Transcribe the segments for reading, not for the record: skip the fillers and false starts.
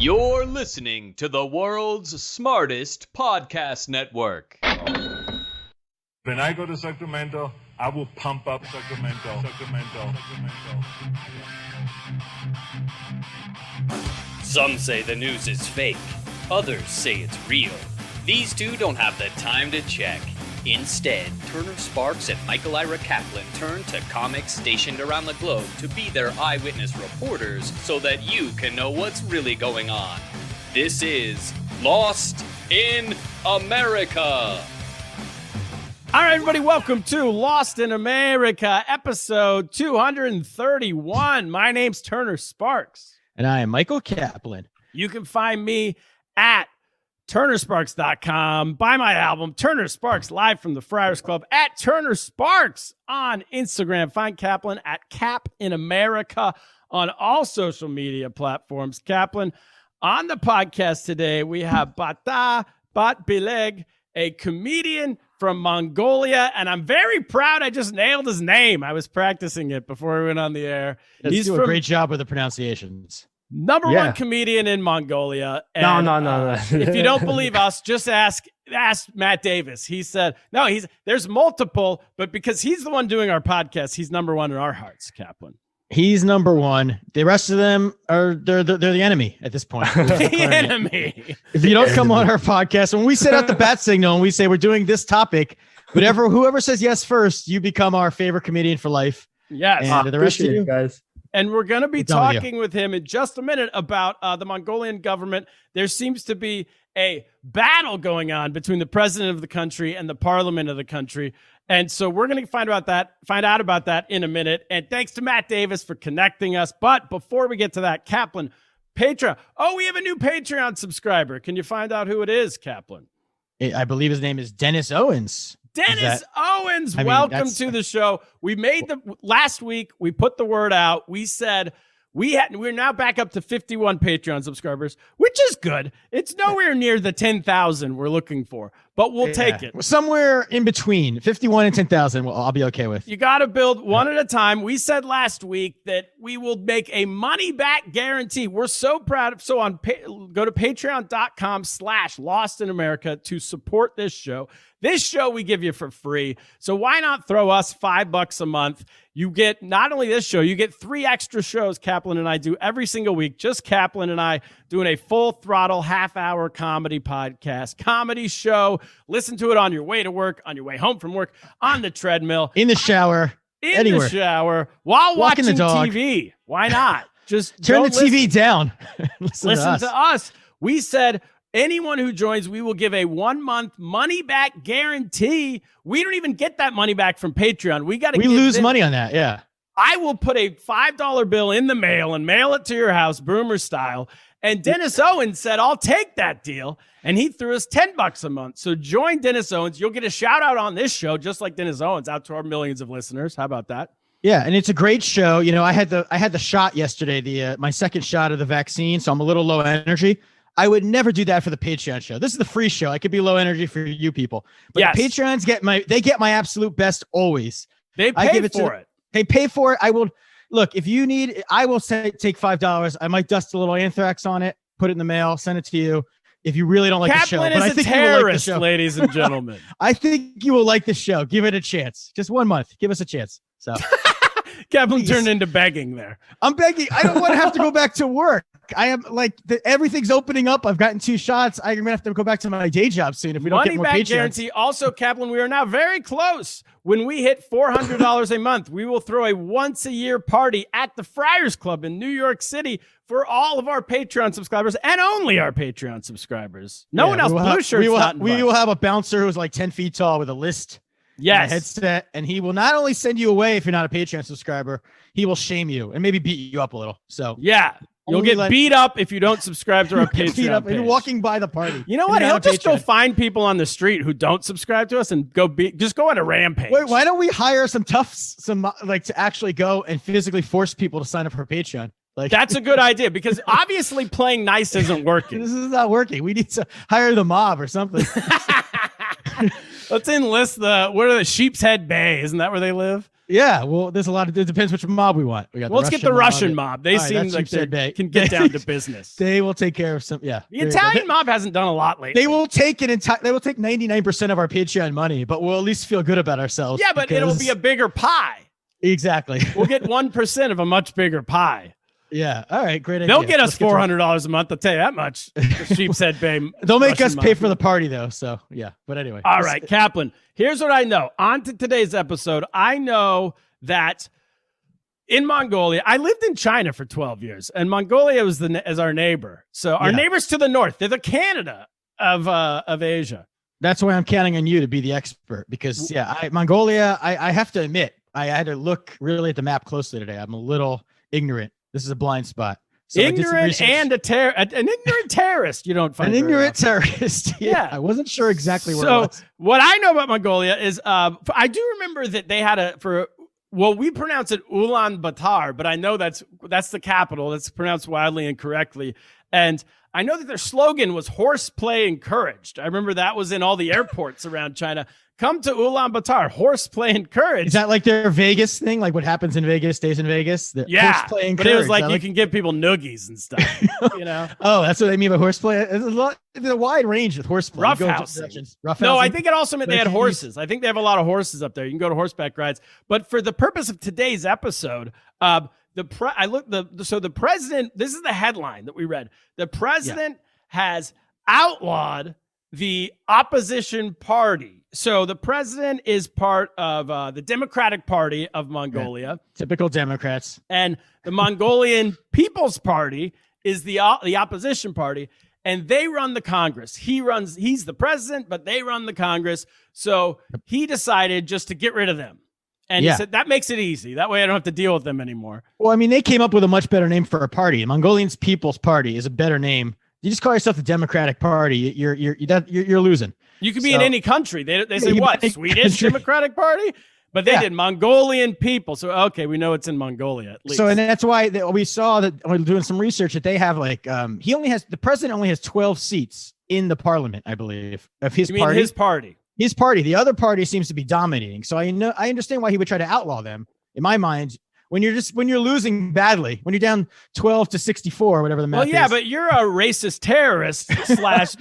You're listening to the world's smartest podcast network. When I go to Sacramento, I will pump up Sacramento. Some say the news is fake. Others say it's real. These two don't have the time to check. Instead, Turner Sparks and Michael Ira Kaplan turn to comics stationed around the globe to be their eyewitness reporters so that you can know what's really going on. This is Lost in America. All right, everybody, welcome to Lost in America, episode 231. My name's Turner Sparks. And I am Michael Kaplan. You can find me at turnersparks.com. Buy my album, Turner Sparks, live from the Friars Club, at Turner Sparks on Instagram. Find Kaplan at Cap in America on all social media platforms. Kaplan, on the podcast today, we have Bataa Batbileg, a comedian from Mongolia, and I'm very proud I just nailed his name. I was practicing it before we went on the air. He's doing a great job with the pronunciations. Number one comedian in Mongolia. And, No. If you don't believe us, just ask Matt Davis. He said, no, there's multiple, but because he's the one doing our podcast, he's number one in our hearts, Kaplan. He's number one. The rest of them they're the enemy at this point. The enemy. If you don't come on our podcast, when we set out the bat signal and we say we're doing this topic, whoever says yes first, you become our favorite comedian for life. Yes. And the rest of you guys. And we're going to be talking with him in just a minute about the Mongolian government. There seems to be a battle going on between the president of the country and the parliament of the country. And so we're going to find out about that in a minute. And thanks to Matt Davis for connecting us. But before we get to that, Kaplan, Patreon. Oh, we have a new Patreon subscriber. Can you find out who it is, Kaplan? I believe his name is Dennis Owens. Dennis Owens, welcome to the show. We made last week, we put the word out. We said we're now back up to 51 Patreon subscribers, which is good. It's nowhere near the 10,000 we're looking for, but we'll take it. Somewhere in between 51 and 10,000, I'll be okay with. You got to build one at a time. We said last week that we will make a money back guarantee. We're so proud of, go to patreon.com/Lost in America to support this show. This show we give you for free. So why not throw us $5 a month? You get not only this show, you get 3 extra shows Kaplan and I do every single week. Just Kaplan and I doing a full throttle half-hour comedy podcast, comedy show. Listen to it on your way to work, on your way home from work, on the treadmill, in the shower, anywhere. The shower, while watching the dog. TV. Why not? Just turn the TV down. listen to us. We said anyone who joins, we will give a 1-month money back guarantee. We don't even get that money back from Patreon. We lose money on that. Yeah. I will put a $5 bill in the mail and mail it to your house, Boomer style. And Dennis Owens said, I'll take that deal. And he threw us $10 a month. So join Dennis Owens. You'll get a shout out on this show, just like Dennis Owens, out to our millions of listeners. How about that? Yeah, and it's a great show. You know, I had the shot yesterday, my second shot of the vaccine, so I'm a little low energy. I would never do that for the Patreon show. This is the free show. I could be low energy for you people. But the Patreons get my absolute best always. They pay for it. They pay for it. I will look, if you need, I will take $5. I might dust a little anthrax on it, put it in the mail, send it to you. If you really don't like the show. Kaplan is a terrorist, ladies and gentlemen. I think you will like the show. Give it a chance. Just 1 month. Give us a chance. So Kaplan turned into begging there. I'm begging. I don't want to have to go back to work. I am everything's opening up. I've gotten 2 shots. I'm going to have to go back to my day job soon if we don't get more Patreons. Money back guarantee. Also, Kaplan, we are now very close. When we hit $400 a month, we will throw a once-a-year party at the Friars Club in New York City for all of our Patreon subscribers and only our Patreon subscribers. No one else. Blue shirts not invited. We will have a bouncer who's like 10 feet tall with a list. Yes. A headset, and he will not only send you away if you're not a Patreon subscriber, he will shame you and maybe beat you up a little. So yeah, you'll get beat up if you don't subscribe to our Patreon page. You're walking by the party. You know what? He'll just go find people on the street who don't subscribe to us and just go on a rampage. Wait, why don't we hire some toughs, to actually go and physically force people to sign up for Patreon? That's a good idea because obviously playing nice isn't working. This is not working. We need to hire the mob or something. Let's enlist the Sheep's Head Bay. Isn't that where they live? Yeah, well, there's a lot of. It depends which mob we want. We got. Let's get the Russian mob. They seem like they can get down to business. They will take care of some. Yeah, the Italian mob hasn't done a lot lately. They will take They will take 99% of our Patreon money, but we'll at least feel good about ourselves. Yeah, but it'll be a bigger pie. Exactly. We'll get 1% of a much bigger pie. Yeah. All right. Great idea. They'll get us $400 a month. I'll tell you that much. The Sheepshead Bay. They'll make us pay for the party though. So yeah. But anyway. All right, Kaplan. Here's what I know. On to today's episode. I know that in Mongolia, I lived in China for 12 years, and Mongolia was as our neighbor. So our neighbors to the north, they're the Canada of Asia. That's why I'm counting on you to be the expert because Mongolia. I have to admit, I had to look really at the map closely today. I'm a little ignorant. This is a blind spot. So ignorant and an ignorant terrorist. You don't find an ignorant terrorist. Yeah, I wasn't sure exactly where. So what I know about Mongolia is, I do remember that they had we pronounce it Ulaanbaatar, but I know that's the capital. That's pronounced wildly incorrectly, and I know that their slogan was "Horseplay Encouraged." I remember that was in all the airports around China. Come to Ulaanbaatar, horseplay encouraged. Is that like their Vegas thing? Like what happens in Vegas stays in Vegas? Horseplay encouraged. But it was like you can give people noogies and stuff, you know? Oh, that's what they mean by horseplay? There's a wide range with horseplay. Roughhousing. No, I think it also meant they had horses. I think they have a lot of horses up there. You can go to horseback rides. But for the purpose of today's episode, the president, this is the headline that we read. The president has outlawed the opposition party. So the president is part of the Democratic Party of Mongolia. Yeah. Typical Democrats. And the Mongolian People's Party is the opposition party, and they run the Congress. He's the president, but they run the Congress. So he decided just to get rid of them. And he said, that makes it easy. That way I don't have to deal with them anymore. Well, I mean, they came up with a much better name for a party. Mongolian People's Party is a better name. You just call yourself the Democratic Party. You're losing. You could be in any country. They say what? Swedish Democratic Party? But they did Mongolian people. So, okay, we know it's in Mongolia at least. So, and that's why we saw that we're doing some research that they have the president only has 12 seats in the parliament, I believe, of his party. His party. His party. The other party seems to be dominating. So I understand why he would try to outlaw them. In my mind, when you're losing badly, when you're down 12-64, whatever the math is. Well, yeah, but you're a racist terrorist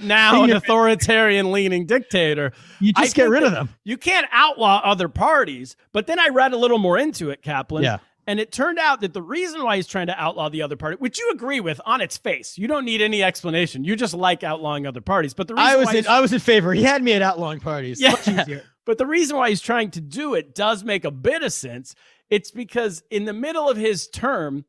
/ now an authoritarian leaning dictator. You just get rid of them. You can't outlaw other parties. But then I read a little more into it, Kaplan. Yeah. And it turned out that the reason why he's trying to outlaw the other party, which you agree with on its face, you don't need any explanation. You just like outlawing other parties. But the reason I was in favor. He had me at outlawing parties. Yeah. Much easier. But the reason why he's trying to do it does make a bit of sense. It's because in the middle of his term,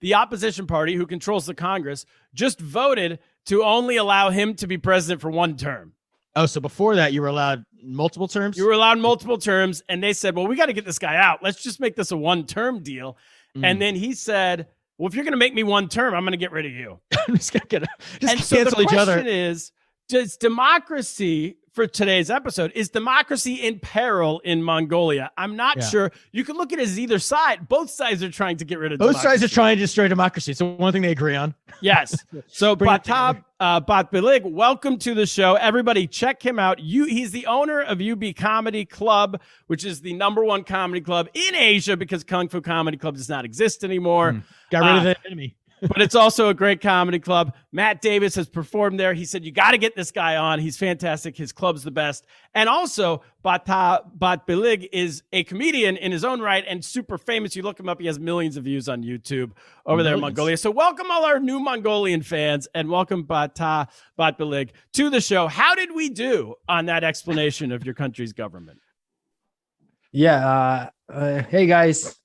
the opposition party, who controls the Congress, just voted to only allow him to be president for one term. Oh, so before that, you were allowed multiple terms? You were allowed multiple terms, and they said, well, we got to get this guy out. Let's just make this a one-term deal. And then he said, well, if you're going to make me one term, I'm going to get rid of you. just cancel each other. The question is, does democracy, for today's episode, is democracy in peril in Mongolia? I'm not sure. You can look at it as either side. Both sides are trying to get rid of democracy. Both sides are trying to destroy democracy. So one thing they agree on. Yes. So Bataa Batbileg, welcome to the show. Everybody check him out. He's the owner of UB Comedy Club, which is the #1 comedy club in Asia because Kung Fu Comedy Club does not exist anymore. Got rid of the enemy. But it's also a great comedy club. Matt Davis has performed there. He said, you got to get this guy on. He's fantastic. His club's the best. And also, Bataa Batbileg is a comedian in his own right and super famous. You look him up. He has millions of views on YouTube over there in Mongolia. So welcome all our new Mongolian fans and welcome Bataa Batbileg to the show. How did we do on that explanation of your country's government? Yeah. Hey, guys.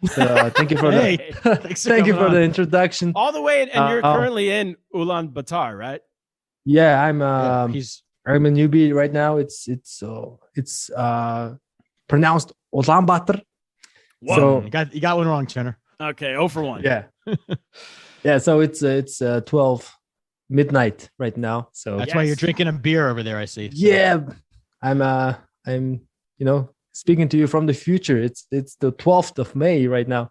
So, thank you for the introduction. All the way, and you're currently in Ulaanbaatar, right? Yeah, I'm a newbie right now. It's pronounced Ulaanbaatar. So you got one wrong, Chino. Okay, 0 for 1. Yeah, yeah. So it's 12 midnight right now. So that's why you're drinking a beer over there. I see. So. Yeah, I'm speaking to you from the future. It's the 12th of May right now.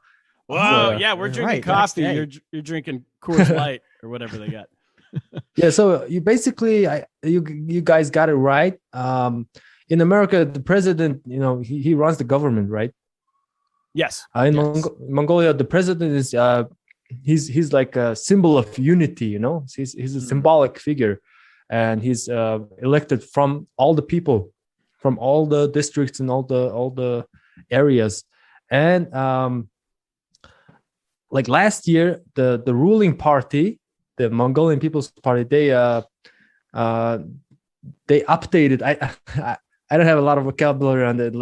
Wow, yeah, we're drinking coffee. You're drinking Coors Light or whatever they got. Yeah, so you basically, you guys got it right. In America, the president, he runs the government, right? Yes. In Yes. Mongolia, the president is he's like a symbol of unity. You know, he's a symbolic figure, and he's elected from all the people, from all the districts and all the areas, and like last year, the ruling party, the Mongolian People's Party, they updated. I don't have a lot of vocabulary on it,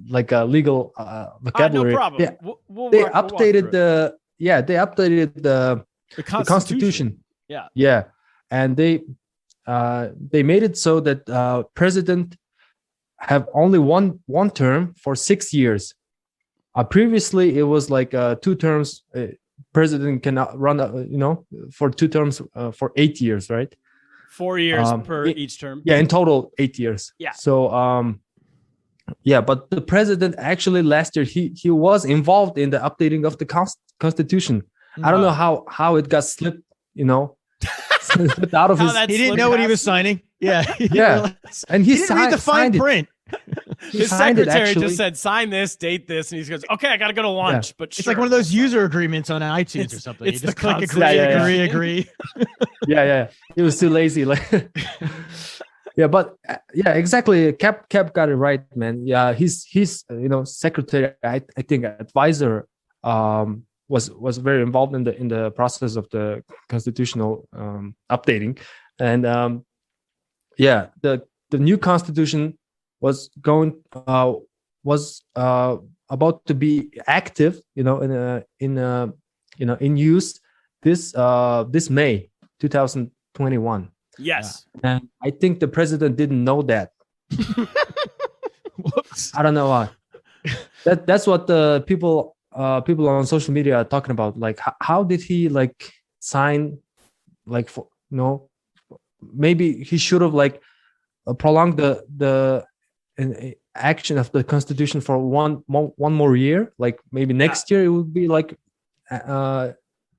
like a legal vocabulary. No problem. Yeah. We'll They walk updated through it. they updated the Constitution. Yeah, and they made it so that president have only one term for 6 years. Previously, it was like 2 terms. President cannot run, for 2 terms for 8 years, right? 4 years per each term. Yeah, in total 8 years. Yeah. So but the president actually last year he was involved in the updating of the Constitution. I don't know how it got slipped, slipped out of his. He didn't know what he was signing. Yeah. Yeah, and he didn't read the fine print. His secretary just said, "Sign this, date this," and he goes, "Okay, I got to go to lunch." But it's like one of those user agreements on iTunes or something. It's you just the click agree. Yeah. He was too lazy. Yeah, but exactly. Cap got it right, man. Yeah, he's secretary. I think advisor was very involved in the process of the constitutional updating, and the new constitution was about to be active, in use this May 2021. Yes. And I think the president didn't know that. Whoops. I don't know why. That's what the people on social media are talking about. Like, how did he sign? Maybe he should have prolonged the action of the constitution for one more year. Like maybe next year it would be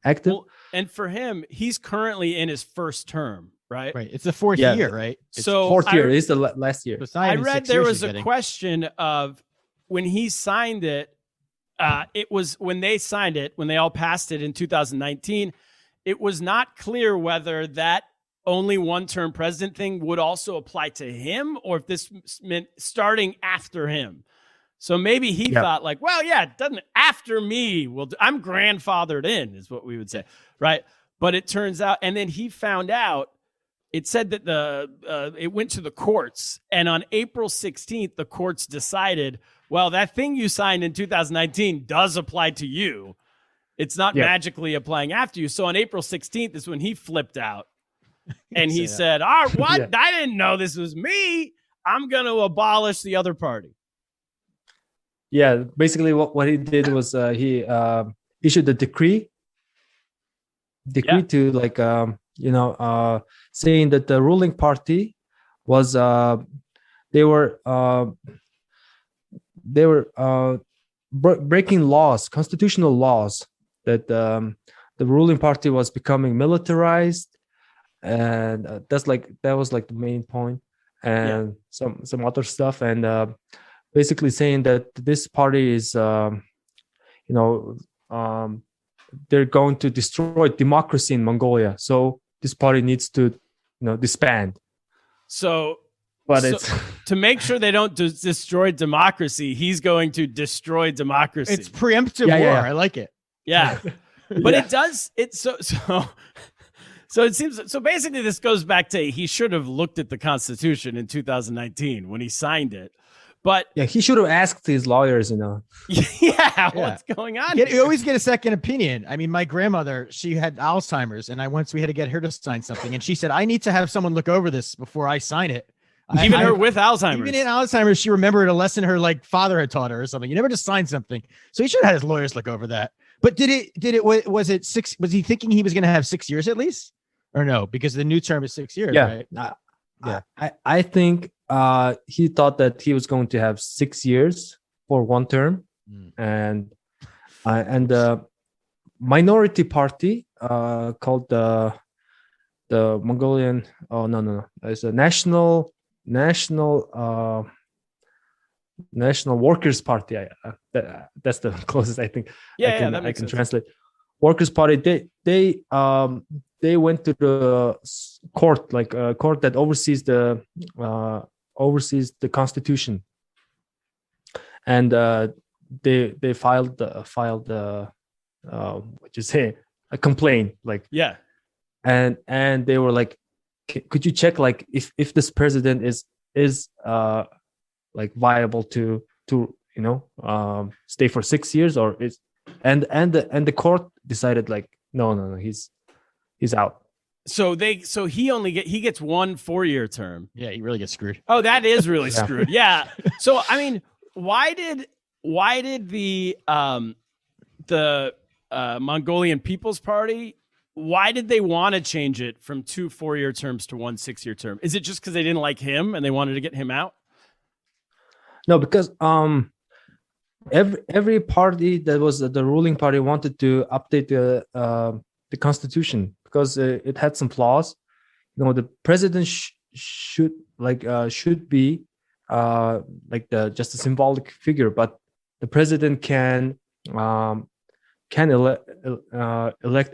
active. Well, and for him, he's currently in his first term. Right. It's the 4th year, right? It's so 4th year is the last year. I read there was a question of when he signed it. It was when they signed it, when they all passed it in 2019. It was not clear whether that only one-term president thing would also apply to him, or if this meant starting after him. So maybe he thought it doesn't after me. Well, I'm grandfathered in, is what we would say, right? But it turns out, and then he found out. It said that it went to the courts, and on April 16th, the courts decided, well, that thing you signed in 2019 does apply to you. It's not magically applying after you. So on April 16th is when he flipped out, and he said, what? Yeah. I didn't know this was me. I'm going to abolish the other party. Yeah, basically what he did was he issued a decree to saying that the ruling party was they were breaking laws, constitutional laws, that the ruling party was becoming militarized, and that was the main point, and some other stuff, and basically saying that this party is they're going to destroy democracy in Mongolia. So this party needs to, disband. So it's to make sure they don't destroy democracy, he's going to destroy democracy. It's preemptive war. Yeah. I like it. Yeah, but it does. It's so it seems. So basically, this goes back to he should have looked at the Constitution in 2019 when he signed it. But he should have asked his lawyers, what's going on? You always get a second opinion. I mean, my grandmother, she had Alzheimer's, and we had to get her to sign something, and she said, I need to have someone look over this before I sign it. Even her with Alzheimer's. Even in Alzheimer's, she remembered a lesson her father had taught her or something. You never just sign something. So he should have had his lawyers look over that. But was he thinking he was going to have 6 years at least? Or no? Because the new term is 6 years, right? I think he thought that he was going to have 6 years for one term, and the minority party called the Mongolian. Oh no, it's a national National Workers Party. That's the closest I think I can translate. Workers Party. They went to the court, like a court that oversees the Constitution, and they filed what you say, a complaint, like and they were like, could you check like if this president is like viable to stay for 6 years, or is and the court decided like no, he's out. So he gets 1 4-year term. Yeah, he really gets screwed. Oh, that is really screwed. Yeah. So I mean, why did the Mongolian People's Party, why did they want to change it from 2 4-year terms to 1 6-year term? Is it just because they didn't like him and they wanted to get him out? No, because every party that was the ruling party wanted to update the constitution because it had some flaws. The president should be just a symbolic figure, but the president can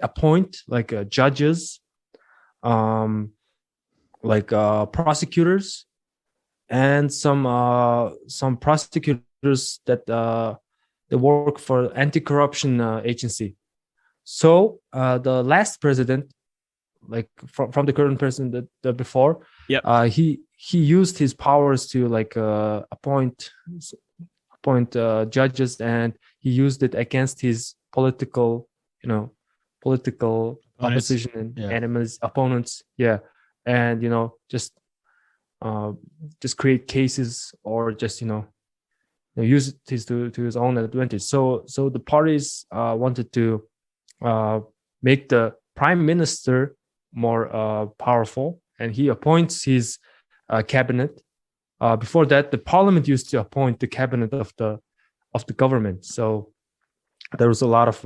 appoint judges, prosecutors, and some prosecutors that they work for anti-corruption agency. So the last president, from the current president before, he used his powers to appoint judges, and he used it against his political opposition and enemies, opponents. Yeah, and just create cases, or just use it to his own advantage. So the parties wanted to make the prime minister more powerful, and he appoints his cabinet. Before that, the parliament used to appoint the cabinet of the government. So there was a lot of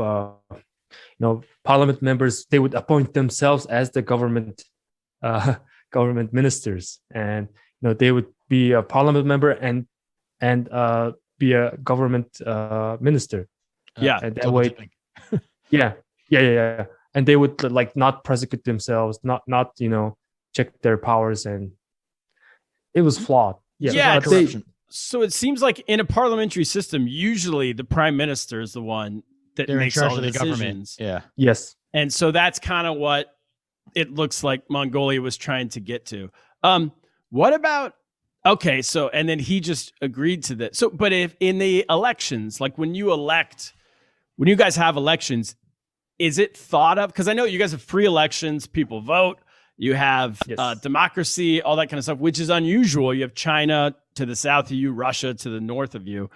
parliament members. They would appoint themselves as the government ministers, and they would be a parliament member and be a government minister. And that way, yeah. And they would not prosecute themselves, not check their powers, and it was flawed. So it seems like in a parliamentary system, usually the prime minister is the one that makes all the decisions. Yeah. Yes. And so that's kind of what it looks like Mongolia was trying to get to. What about, okay, so, and then he just agreed to that. So, but if in the elections, when you guys have elections, is it thought of? Because I know you guys have free elections, people vote, you have democracy, all that kind of stuff, which is unusual. You have China to the south of you, Russia to the north of you.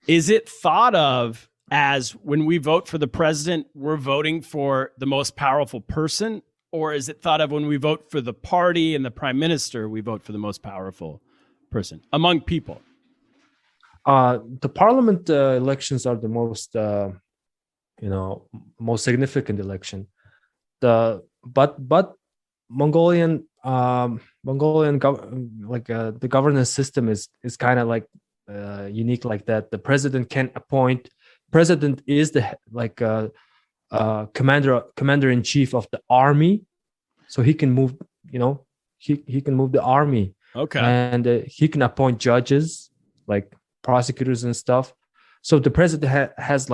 Is it thought of as when we vote for the president, we're voting for the most powerful person? Or is it thought of when we vote for the party and the prime minister, we vote for the most powerful person among people? The parliament elections are the most, most significant election. But Mongolian the governance system is kind of unique like that. The president can appoint. President is the commander in chief of the army, so he can move. He can move the army. Okay, and he can appoint judges, prosecutors and stuff. So the president has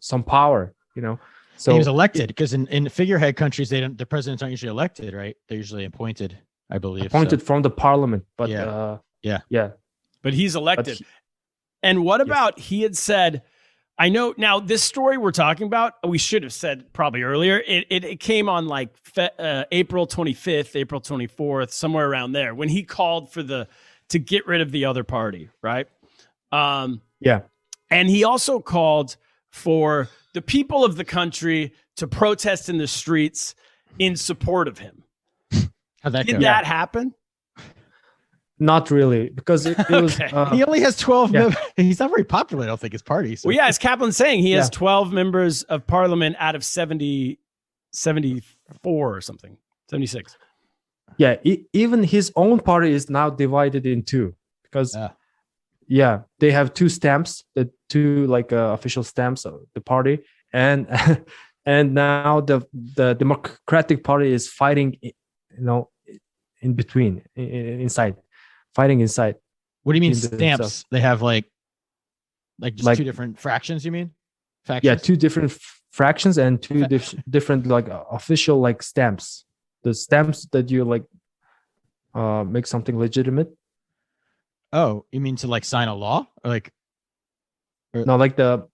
some power. So he was elected, because in figurehead countries, the presidents aren't usually elected, right? They're usually appointed, I believe. Appointed from the parliament, but But he's elected. And what about, he had said, I know now this story we're talking about, we should have said probably earlier. It came on April 25th, April 24th, somewhere around there, when he called to get rid of the other party, right? And he also called for the people of the country to protest in the streets in support of him. Did that happen? Not really, because it was. He only has 12 members. He's not very popular, I don't think, his party. So. Well, as Kaplan's saying, he has 12 members of parliament out of 74 or something, 76. Yeah, even his own party is now divided in two, because yeah, they have two stamps, the two like official stamps of the party, and and now the Democratic Party is fighting, in between, inside, fighting inside. What do you mean stamps? They have like just two different fractions. You mean? Factions? Yeah, two different fractions and two different like official like stamps. The stamps that you like make something legitimate. Oh, you mean to like sign a law, or like? No, like the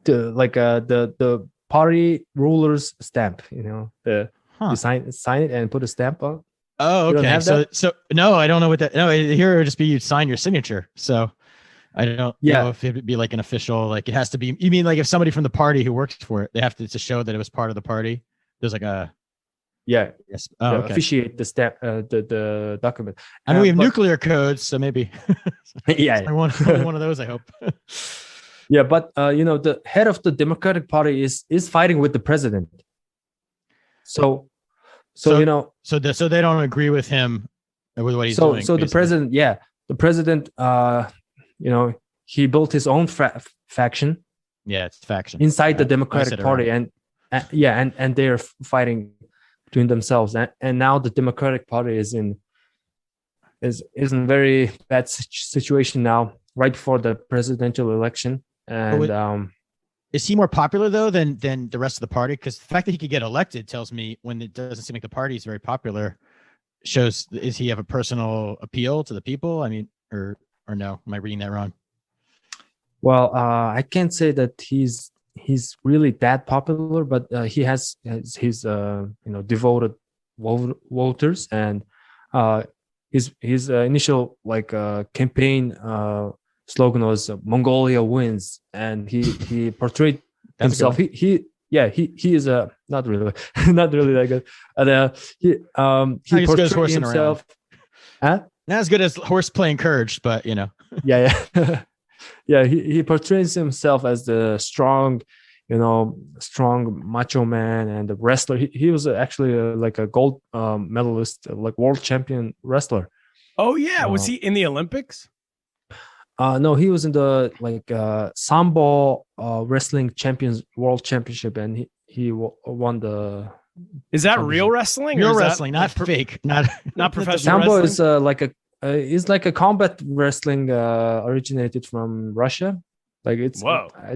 the party ruler's stamp. You sign it and put a stamp on. Oh, okay. So no, I don't know what that. No, here it would just be you sign your signature. So I don't know if it would be like an official, like it has to be. You mean like if somebody from the party who works for it, they have to show that it was part of the party. There's like a yes. Oh, okay. Officiate the stamp, the document. I mean, we have nuclear codes, so maybe. Yeah, one of those. I hope. Yeah, but the head of the Democratic Party is fighting with the president. So they don't agree with him with what he's doing. So basically. the president, he built his own faction. Yeah, it's faction inside the Democratic Party, and they're fighting between themselves, and now the Democratic Party is in very bad situation now, right before the presidential election. And is he more popular though than the rest of the party? Because the fact that he could get elected tells me, when it doesn't seem like the party is very popular, shows is he have a personal appeal to the people? I mean, or no? Am I reading that wrong? Well, I can't say that he's really that popular, but he has his devoted voters, and his initial campaign slogan was "Mongolia wins," and he portrayed himself. He is not really that good. And he portrayed himself. Not as good as horse playing courage, but yeah. Yeah, he portrays himself as the strong macho man and a wrestler. He was actually a gold medalist, like world champion wrestler. Oh yeah, was he in the Olympics? No, he was in the sambo wrestling world championship, and he won the. Is that real wrestling? Real wrestling, not fake, not professional. Sambo wrestling? Is like a combat wrestling originated from Russia. I think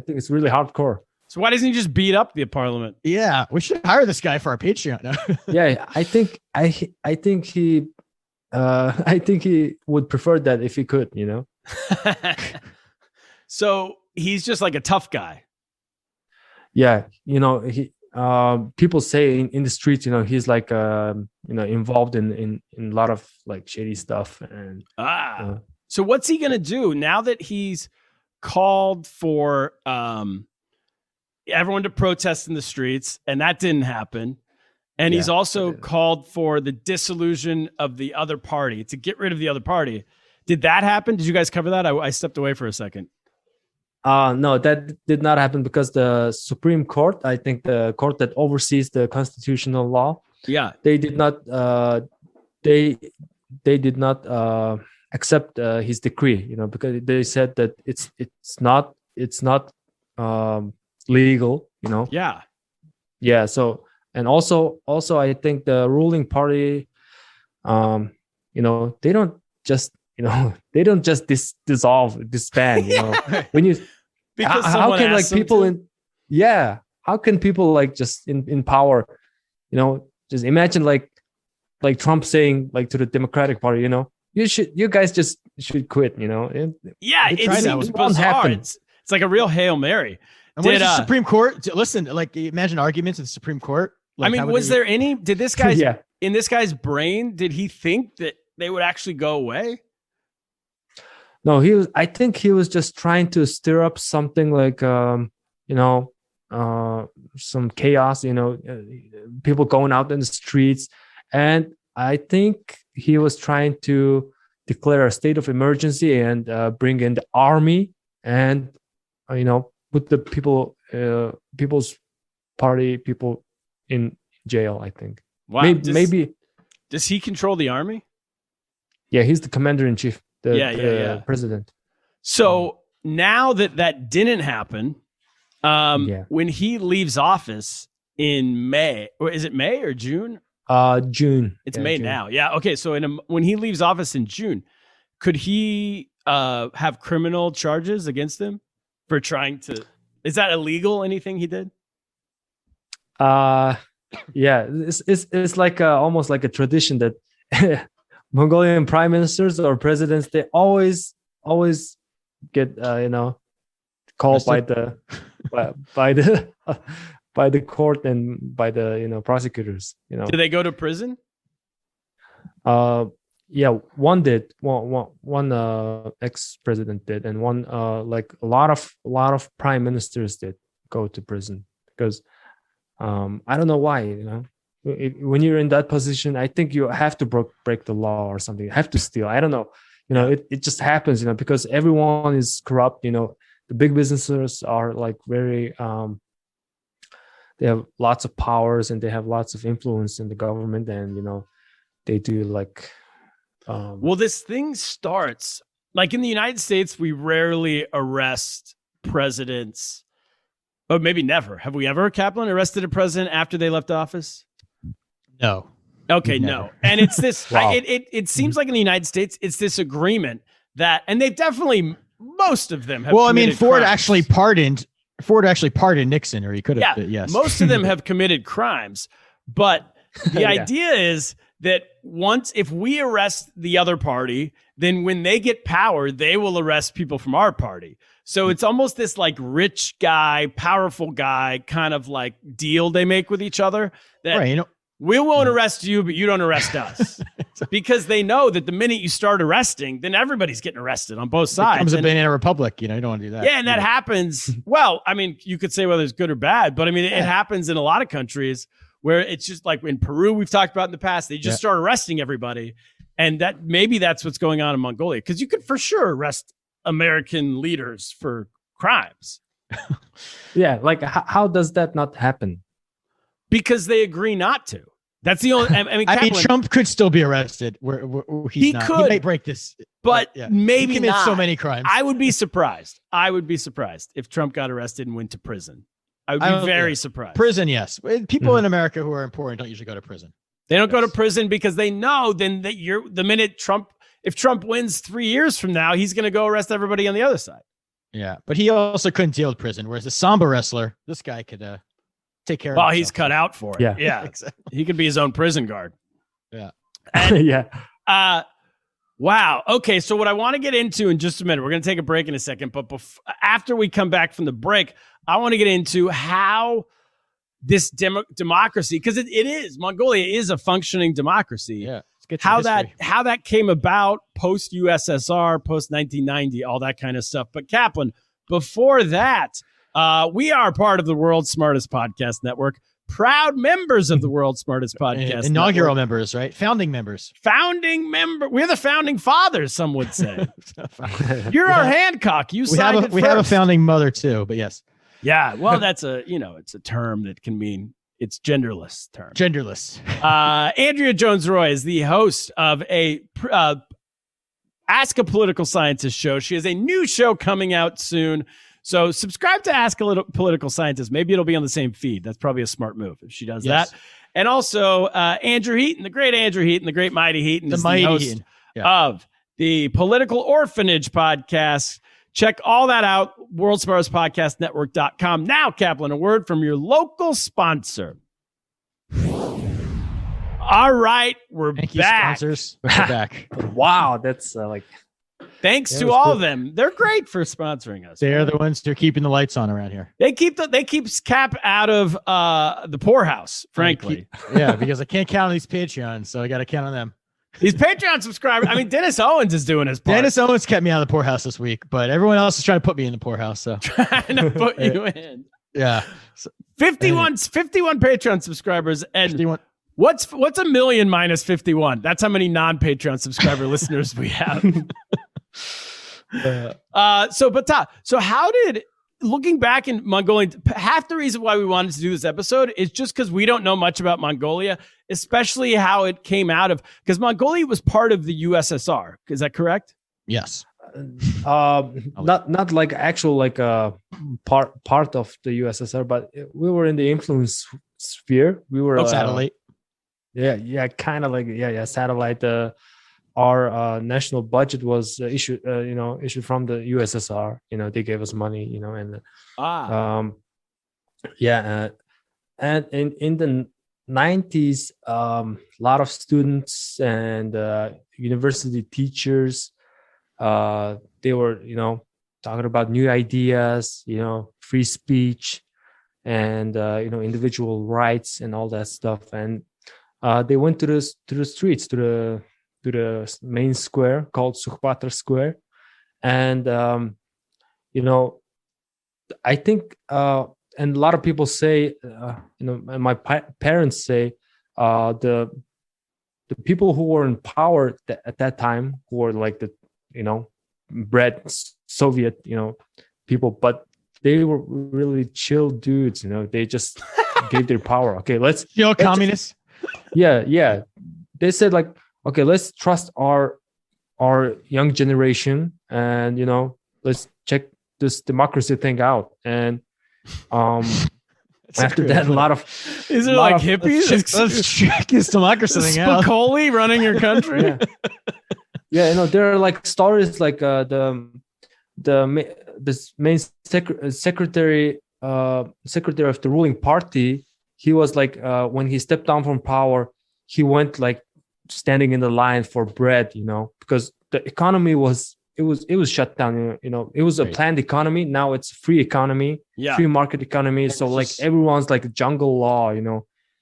it's really hardcore. So why doesn't he just beat up the parliament? Yeah, we should hire this guy for our Patreon. Yeah, I think he would prefer that if he could, So he's just like a tough guy. Yeah, he. People say in the streets, he's like involved in a lot of like shady stuff. And so what's he gonna do now that he's called for everyone to protest in the streets, and that didn't happen, and he's also called for the dissolution of the other party, to get rid of the other party? Did that happen? Did you guys cover that? I stepped away for a second. No, that did not happen, because the Supreme Court, I think the court that oversees the constitutional law, they did not accept his decree, because they said that it's not legal, Yeah. So, and also I think the ruling party, they don't just disband, when you. Because how can people how can people just in power, just imagine like Trump saying to the Democratic Party, you guys just should quit, Yeah, it seems bizarre. It's like a real Hail Mary. And what is the Supreme Court? Listen, imagine arguments in the Supreme Court. Did this guy's in this guy's brain, did he think that they would actually go away? No, I think he was just trying to stir up something like, some chaos, people going out in the streets. And I think he was trying to declare a state of emergency and bring in the army and, put the people's party people in jail, I think. Wow. Maybe. Does he control the army? he's the commander-in-chief, the president. So now that didn't happen, when he leaves office in May, or is it May or June? June. It's May June. Now. Yeah. Okay. So when he leaves office in June, could he have criminal charges against him for trying to? Is that illegal? Anything he did? Yeah. It's like almost like a tradition that Mongolian prime ministers or presidents, they always get called by the by the court and by the prosecutors. Do they go to prison? One did. One ex-president did, and one like a lot of prime ministers did go to prison because I don't know why. When you're in that position, I think you have to break the law or something. You have to steal. I don't know. It just happens. Because everyone is corrupt. The big businesses are like very. They have lots of powers and they have lots of influence in the government, and they do like. Well, this thing starts like in the United States. We rarely arrest presidents, but maybe never. Have we ever, Kaplan, arrested a president after they left office? No. Okay, no. And it's this. Wow. It seems like in the United States, it's this agreement that, and they've definitely most of them have. Well, I mean, Ford crimes. actually pardoned Nixon, or he could have. Yes, most of them have committed crimes, but the idea is that if we arrest the other party, then when they get power, they will arrest people from our party. So it's almost this like rich guy, powerful guy kind of like deal they make with each other. That right, we won't arrest you, but you don't arrest us. Because they know that the minute you start arresting, then everybe's getting arrested on both sides. It becomes a banana republic. You don't want to do that. Yeah, and that happens. Well, I mean, you could say whether it's good or bad, but I mean, it happens in a lot of countries where it's just like in Peru, we've talked about in the past, they just start arresting everybody. And maybe that's what's going on in Mongolia, because you could for sure arrest American leaders for crimes. Yeah, like how does that not happen? Because they agree not to. That's the only. I mean, Kaplan, Trump could still be arrested. Where he's not. Could. He may break this, but maybe he commits not. so many crimes. I would be surprised. if Trump got arrested and went to prison. I would be very surprised. Prison, yes. People in America who are important don't usually go to prison. They don't go to prison because they know then that the minute if Trump wins 3 years from now, he's going to go arrest everybody on the other side. Yeah, but he also couldn't deal with prison. Whereas the Samba wrestler, this guy could take care of himself. Well, he's cut out for it. Yeah. Exactly. He could be his own prison guard. Yeah. And, wow. Okay, so what I want to get into in just a minute, we're going to take a break in a second, but after we come back from the break, I want to get into how this democracy, because it is, Mongolia is a functioning democracy. Yeah. How that came about post USSR, post 1990, all that kind of stuff. But Kaplan, before that, we are part of the World's Smartest Podcast Network, proud members of the World's Smartest Podcast Inaugural Network. members, right? Founding members. We're the founding fathers, some would say. You're our Hancock. We have a founding mother too, but yes. Yeah, well, that's it's a term that can mean it's genderless term. Genderless. Andrea Jones-Roy is the host of Ask a Political Scientist show. She has a new show coming out soon. So subscribe to Ask a Political Scientist. Maybe it'll be on the same feed. That's probably a smart move if she does that. And also Andrew Heaton, the great Andrew Heaton, the great Mighty Heaton, is the host of the Political Orphanage podcast. Check all that out, worldsmartestpodcastnetwork.com. Now, Kaplan, a word from your local sponsor. All right, we're Thank back. You, sponsors. We're back. Wow, that's thanks to all of them. They're great for sponsoring us. They're the ones who are keeping the lights on around here. They keep Cap out of the poorhouse, frankly. Because I can't count on these Patreons, so I got to count on them. These Patreon subscribers. I mean, Dennis Owens is doing his part. Dennis Owens kept me out of the poorhouse this week, but everyone else is trying to put me in the poorhouse. So trying to put you in. Yeah. 51 Patreon subscribers. And 51. What's a million minus 51? That's how many non-Patreon subscriber listeners we have. So Bataa, so how did looking back in Mongolia, half the reason why we wanted to do this episode is just because we don't know much about Mongolia, especially how it came out of, because Mongolia was part of the USSR. Is that correct? Yes. Not like actual like part of the USSR, but we were in the influence sphere. We were satellite. Kind of like satellite. Our national budget was issued from the USSR. They gave us money. And and in the 90s, a lot of students and university teachers, they were talking about new ideas, free speech, and individual rights and all that stuff. And they went to the streets, to the main square called Sukhpatra Square. And I think and a lot of people say, and my parents say, the people who were in power at that time, who were like the bred Soviet people, but they were really chill dudes. They just gave their power. Okay, let's communists. Yeah. They said like, okay, let's trust our young generation, and let's check this democracy thing out. And after that, a lot of is it like hippies? Let's check this democracy thing out. Spicoli running your country. Yeah, there are like stories like the main secretary of the ruling party. He was like when he stepped down from power, he went like standing in the line for bread, because the economy was shut down. It was a planned economy. Now it's a free economy, free market economy. So like everyone's like jungle law.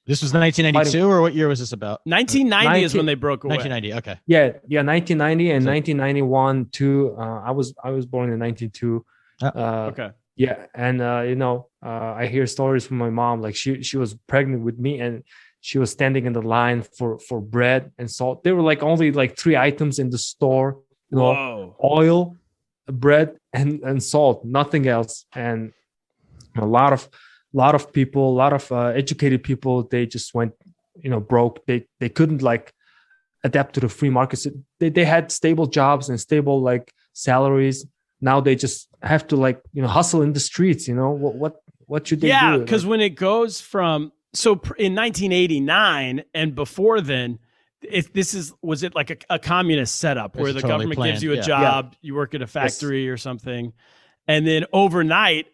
This was 1992, or what year was this about? 1990 is when they broke away. 1990, okay. Yeah, 1990 and 1991 too. I was born in 1992. Okay. Yeah, and I hear stories from my mom. Like she was pregnant with me, and she was standing in the line for bread and salt. There were like only like 3 items in the store. Oil, bread, and salt. Nothing else. And a lot of people, a lot of educated people, they just went, broke. They couldn't like adapt to the free market. They had stable jobs and stable like salaries. Now they just have to like hustle in the streets. What should they do? Yeah, because when it goes from in 1989 and before then, was it like a communist setup where the government gives you a job, you work at a factory or something, and then overnight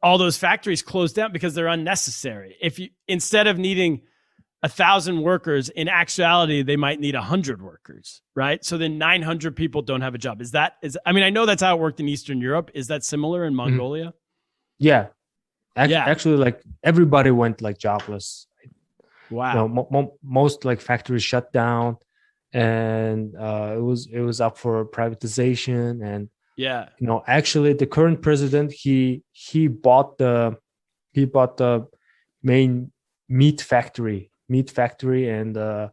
all those factories close down because they're unnecessary. If you, instead of needing 1,000 workers, in actuality, they might need 100 workers, right? So then 900 people don't have a job. I know that's how it worked in Eastern Europe. Is that similar in Mongolia? Yeah. Actually, like everybody went like jobless. Wow. Most like factories shut down, and it was up for privatization. And actually the current president, he bought the main meat factory and the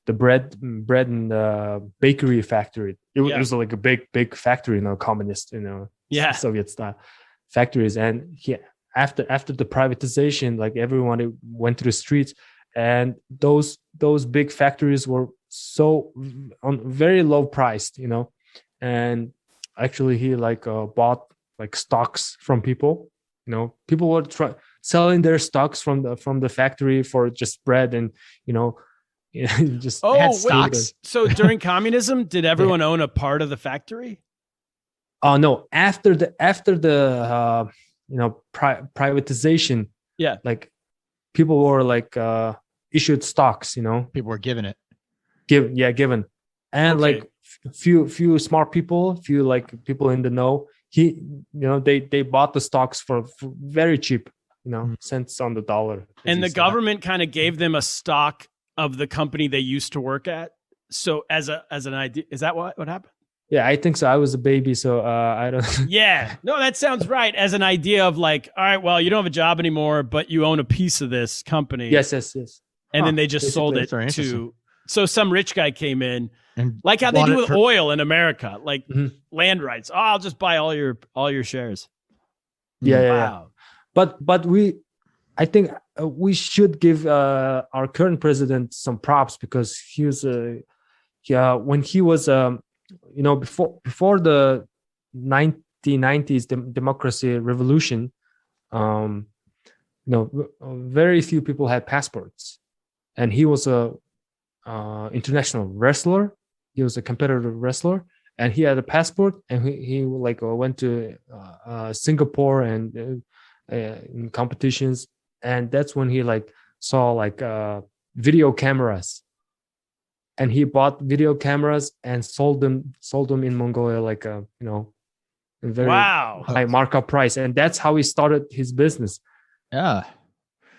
bread and bakery factory. It was like a big factory, communist, Soviet style factories. And after the privatization, like everyone went to the streets, and those big factories were so very low priced, and actually he like bought like stocks from people. People were selling their stocks from the factory for just bread, and just had stocks. So during communism, did everyone own a part of the factory? Oh no! After the privatization, like people were like issued stocks. People were given it. Given, and like few smart people, few like people in the know. They bought the stocks for very cheap, cents on the dollar. And the government kind of gave them a stock of the company they used to work at. So as an idea, is that what happened? Yeah, I think so. I was a baby, so I don't. Yeah, no, that sounds right. As an idea of like, all right, well, you don't have a job anymore, but you own a piece of this company. Yes. And then they just sold it So some rich guy came in, And like how they bought do it with for- oil in America, like Mhm. land rights. Oh, I'll just buy all your shares. Yeah. Wow. But I think we should give our current president some props because he was when he was before the 1990s democracy revolution, very few people had passports, and he was a international wrestler. He was a competitive wrestler, and he had a passport, and he went to Singapore and in competitions, and that's when he saw video cameras, and he bought video cameras and sold them in Mongolia a very high markup price, and that's how he started his business. Yeah.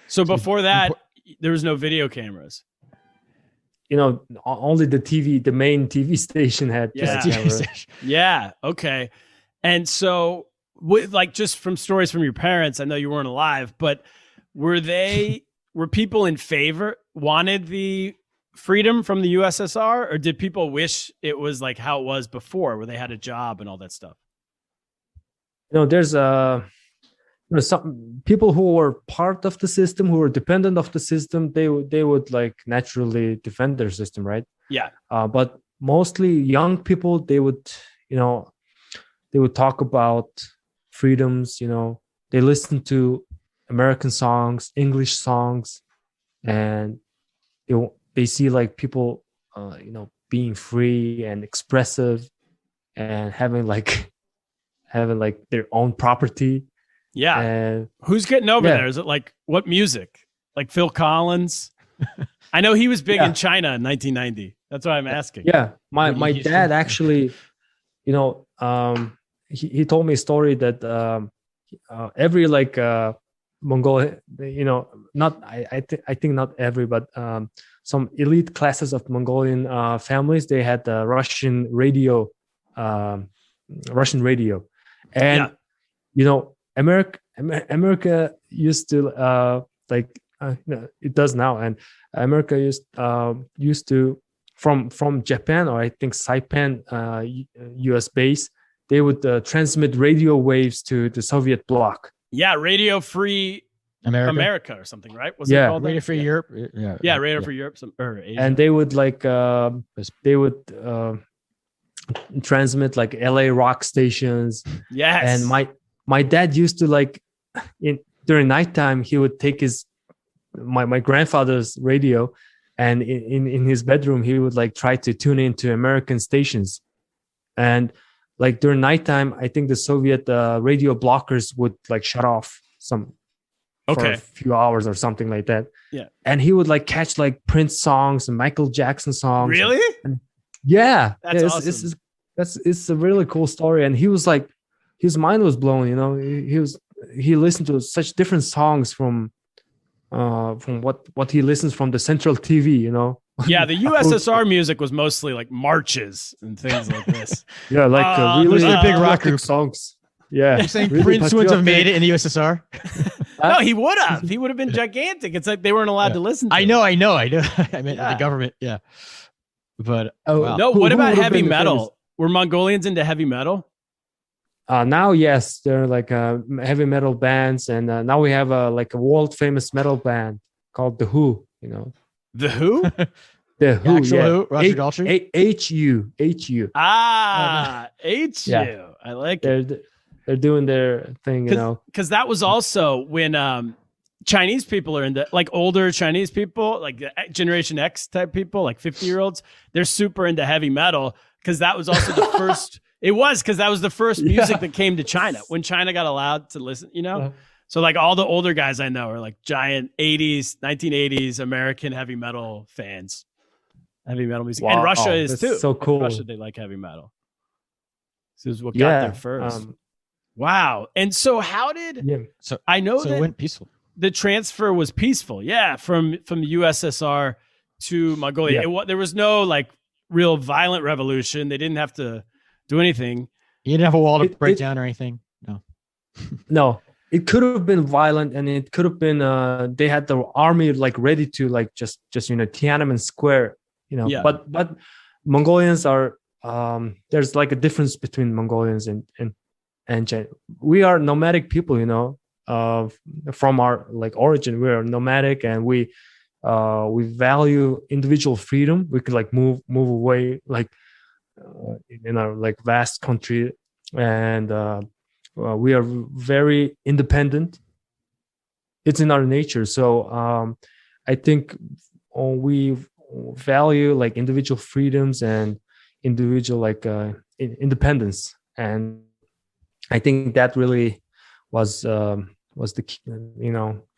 So before that, there was no video cameras. Only the main TV station had cameras. Yeah. Okay. And so, just from stories from your parents, I know you weren't alive, but were people in favor, wanted the freedom from the USSR, or did people wish it was like how it was before, where they had a job and all that stuff? There's some people who were part of the system, who were dependent of the system. They would naturally defend their system, right? Yeah. But mostly young people, they would talk about freedoms. They listen to American songs, English songs, and they see people being free and expressive and having their own property. Yeah. And who's getting over there? Is it what music? Like Phil Collins? I know he was big in China in 1990. That's why I'm asking. Yeah. My dad actually, he told me a story that every Mongolia, I think not every, but some elite classes of Mongolian families, they had Russian radio, and America used to it does now, and America used to from Japan, or I think Saipan, U.S. base, they would transmit radio waves to the Soviet bloc. Yeah, Radio Free America or something, right? Was it called Radio Free Europe? Yeah, Radio Free Europe or Asia. And they would transmit LA rock stations. Yes. And my dad used to during nighttime, he would take my grandfather's radio, and in his bedroom he would try to tune into American stations. And during nighttime, I think the Soviet radio blockers would shut off for a few hours or something like that. Yeah. And he would catch Prince songs and Michael Jackson songs. Really? Yeah. That's awesome. It's a really cool story. And he was his mind was blown, he listened to such different songs from what he listens from the central TV, Yeah, the USSR music was mostly marches and things like this. Yeah, really big rock group songs. Yeah. You're saying really Prince wouldn't have made it in the USSR? No, he would have. He would have been gigantic. It's they weren't allowed to listen to I him. know. I meant the government. Yeah. But wow. No, what about heavy metal? Were Mongolians into heavy metal? Now, yes, they're heavy metal bands, and now we have a world famous metal band called The Who. The Who? The Who, Actual Who? Roger Daltrey? H.U. Ah, H.U. Yeah. I like it. They're doing their thing, Because that was also when Chinese people are into older Chinese people, Generation X type people, 50-year-olds. They're super into heavy metal because that was also the first. It was because that was the first music that came to China when China got allowed to listen, So all the older guys I know are giant 1980s American heavy metal fans. Heavy metal music. Wow, and Russia is too. So cool. In Russia, they like heavy metal. This is what got there first. Wow. And so how did I know that it went peaceful. The transfer was peaceful. Yeah, from the USSR to Mongolia. Yeah. There was no real violent revolution. They didn't have to do anything. You didn't have a wall to break down or anything. No. No. It could have been violent, and it could have been they had the army ready to just Tiananmen Square Yeah. But Mongolians are there's like a difference between Mongolians and China. We are nomadic people, from our like origin. We are nomadic, and we value individual freedom. We could like move away like in our like vast country, and we are very independent. It's in our nature. So I think we value like individual freedoms and individual like independence, and I think that really was the key,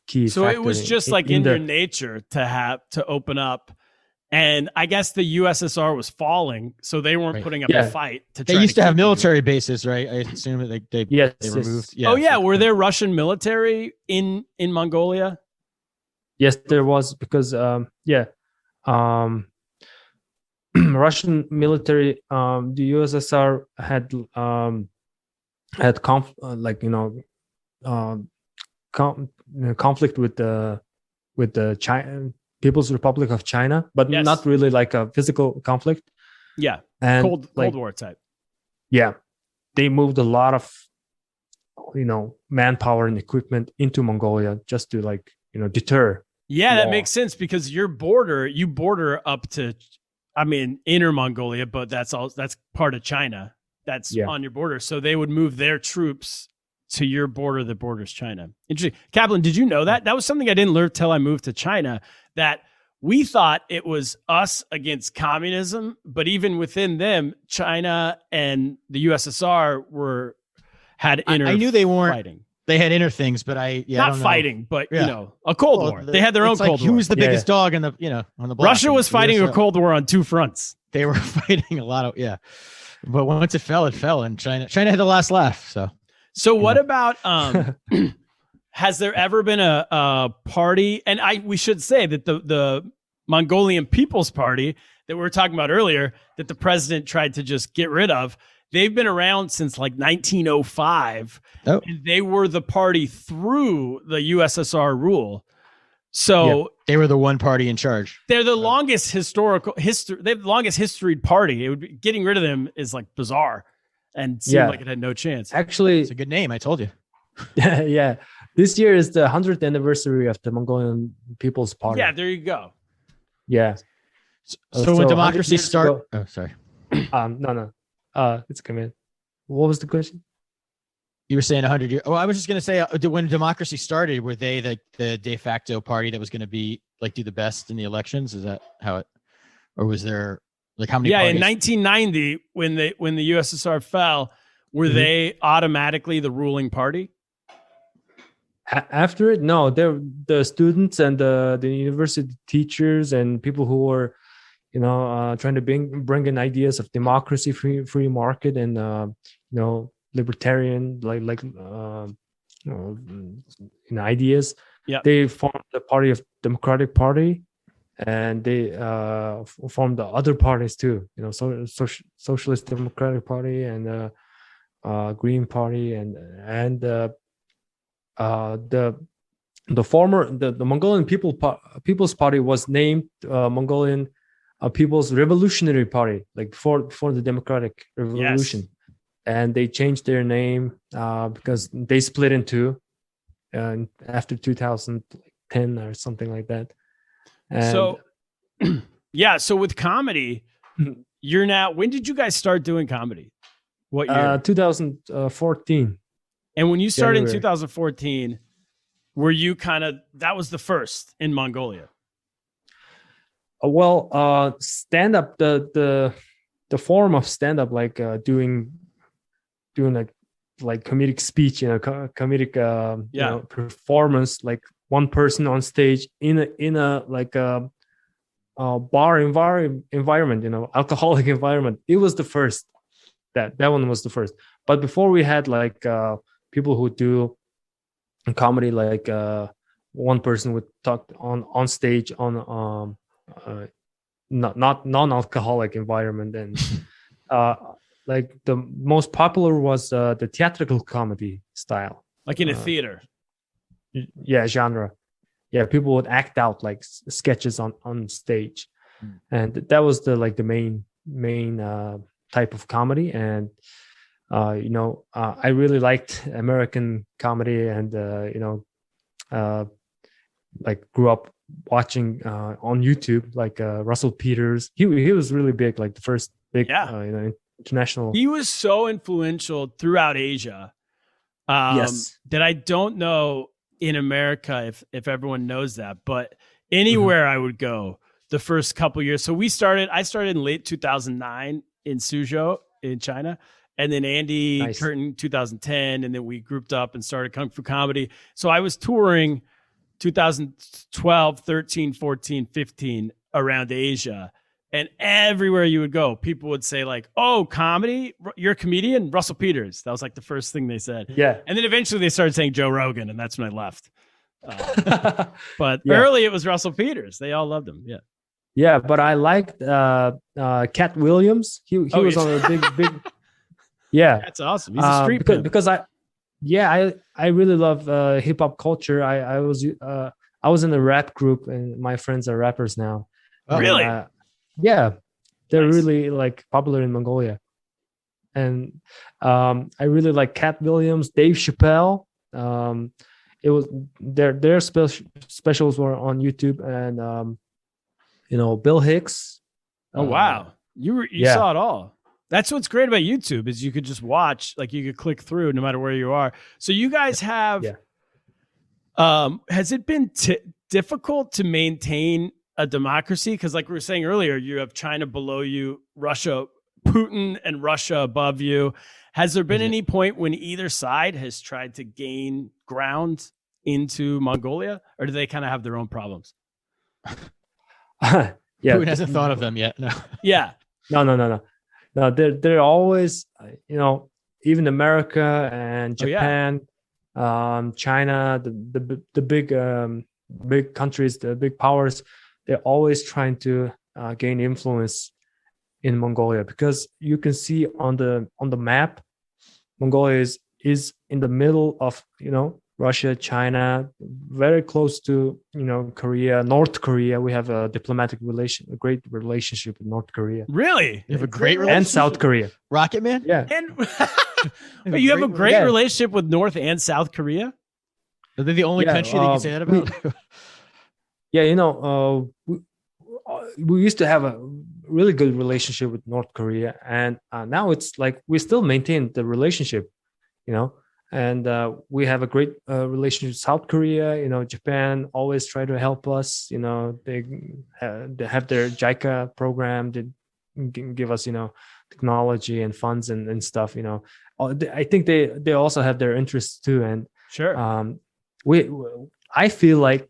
key. So it was just in your nature to open up. And I guess the USSR was falling, so they weren't putting up a fight. They used to have military bases, right? I assume that they removed. Yeah. Oh yeah, were there Russian military in Mongolia? Yes, there was, because Russian military, the USSR had conflict with the China. People's Republic of China, but not really like a physical conflict. Yeah, and Cold War type. Yeah, they moved a lot of, manpower and equipment into Mongolia just to deter. Yeah, that makes sense, because you border up to, Inner Mongolia, but that's part of China. That's on your border. So they would move their troops to your border that borders China. Interesting. Kaplan, did you know that? That was something I didn't learn till I moved to China, that we thought it was us against communism, but even within them, China and the USSR had inner I knew they weren't fighting. They had inner things, but not fighting, but a Cold War. They had their own Cold War. Who's the biggest dog on the on the block? Russia was fighting a Cold War on two fronts. They were fighting a lot of but once it fell, and China had the last laugh. So what about has there ever been a party? And we should say that the Mongolian People's Party that we were talking about earlier, that the president tried to just get rid of, they've been around since 1905. Oh. And they were the party through the USSR rule. So they were the one party in charge. They're the longest historical history. They have the longest historied party. It would be, getting rid of them is bizarre. And seemed like it had no chance. Actually, it's a good name. I told you. Yeah. This year is the 100th anniversary of the Mongolian People's Party. Yeah, there you go. Yeah. So when democracy started... Oh, sorry. No. It's coming. What was the question? You were saying 100 years. Oh, I was just going to say, when democracy started, were they the de facto party that was going to be do the best in the elections? Is that how it... Or was there... how many parties? In 1990, when the USSR fell, were they automatically the ruling party? After it, no. They're the students and the university teachers and people who were, trying to bring in ideas of democracy, free market, and libertarian ideas. Yeah, they formed the party of Democratic Party. And they formed the other parties too, Socialist Democratic Party and Green Party, and the Mongolian People's Party was named Mongolian People's Revolutionary Party, before the Democratic Revolution, and they changed their name because they split in two, after 2010 or something like that. And so with comedy, you're now, when did you guys start doing comedy? What year? 2014. And when you started in 2014, were you that was the first in Mongolia? Stand-up, the form of stand-up, doing comedic speech, comedic, performance, one person on stage in a bar environment, alcoholic environment. It was the first. That one was the first. But before we had people who do comedy, one person would talk on stage on not non-alcoholic environment, and the most popular was the theatrical comedy style, in a theater. Genre. Yeah, people would act out sketches on stage. and that was the main type of comedy. And I really liked American comedy, and like grew up watching on YouTube, like Russell Peters. He was really big, like the first big international. He was so influential throughout Asia. Yes. That I don't know in America if everyone knows that, but anywhere I would go the first couple years. So I started in late 2009 in Suzhou in China, and then Andy Curtin 2010, and then we grouped up and started Kung Fu Comedy. So I was touring 2012, 13, 14, 15 around Asia. And everywhere you would go, people would say like, "Oh, comedy? You're a comedian?" Russell Peters. That was like the first thing they said. Yeah. And then eventually they started saying Joe Rogan, and that's when I left. But early it was Russell Peters. They all loved him. Yeah. Yeah, but I liked Cat Williams. He was on a big. Yeah, that's awesome. He's a street because I really love hip hop culture. I was in a rap group, and my friends are rappers now. Oh, really? Yeah, they're really like popular in Mongolia, and I really like Cat Williams, Dave Chappelle. It was their specials were on YouTube, and Bill Hicks. Oh wow, you saw it all. That's what's great about YouTube is you could just watch, like you could click through no matter where you are. So you guys have. Yeah. Has it been difficult to maintain a democracy? Because like we were saying earlier, you have China below you, Russia, Putin and Russia above you. Has there been any point when either side has tried to gain ground into Mongolia, or do they kind of have their own problems? Yeah, Putin hasn't thought of them yet. No. Yeah. No. They're always, even America and Japan, China, the big countries, the big powers. They're always trying to gain influence in Mongolia, because you can see on the map, Mongolia is in the middle of Russia, China, very close to Korea, North Korea. We have a great relationship with North Korea. Really? You have a great relationship? And South Korea. Rocket Man? Yeah. And you have a great relationship with North and South Korea? Are they the only country that you can say that about? We used to have a really good relationship with North Korea, and now it's like we still maintain the relationship, and we have a great relationship with South Korea. Japan always try to help us. They have their JICA program that give us technology and funds and stuff. I think they also have their interests too, and sure. I feel like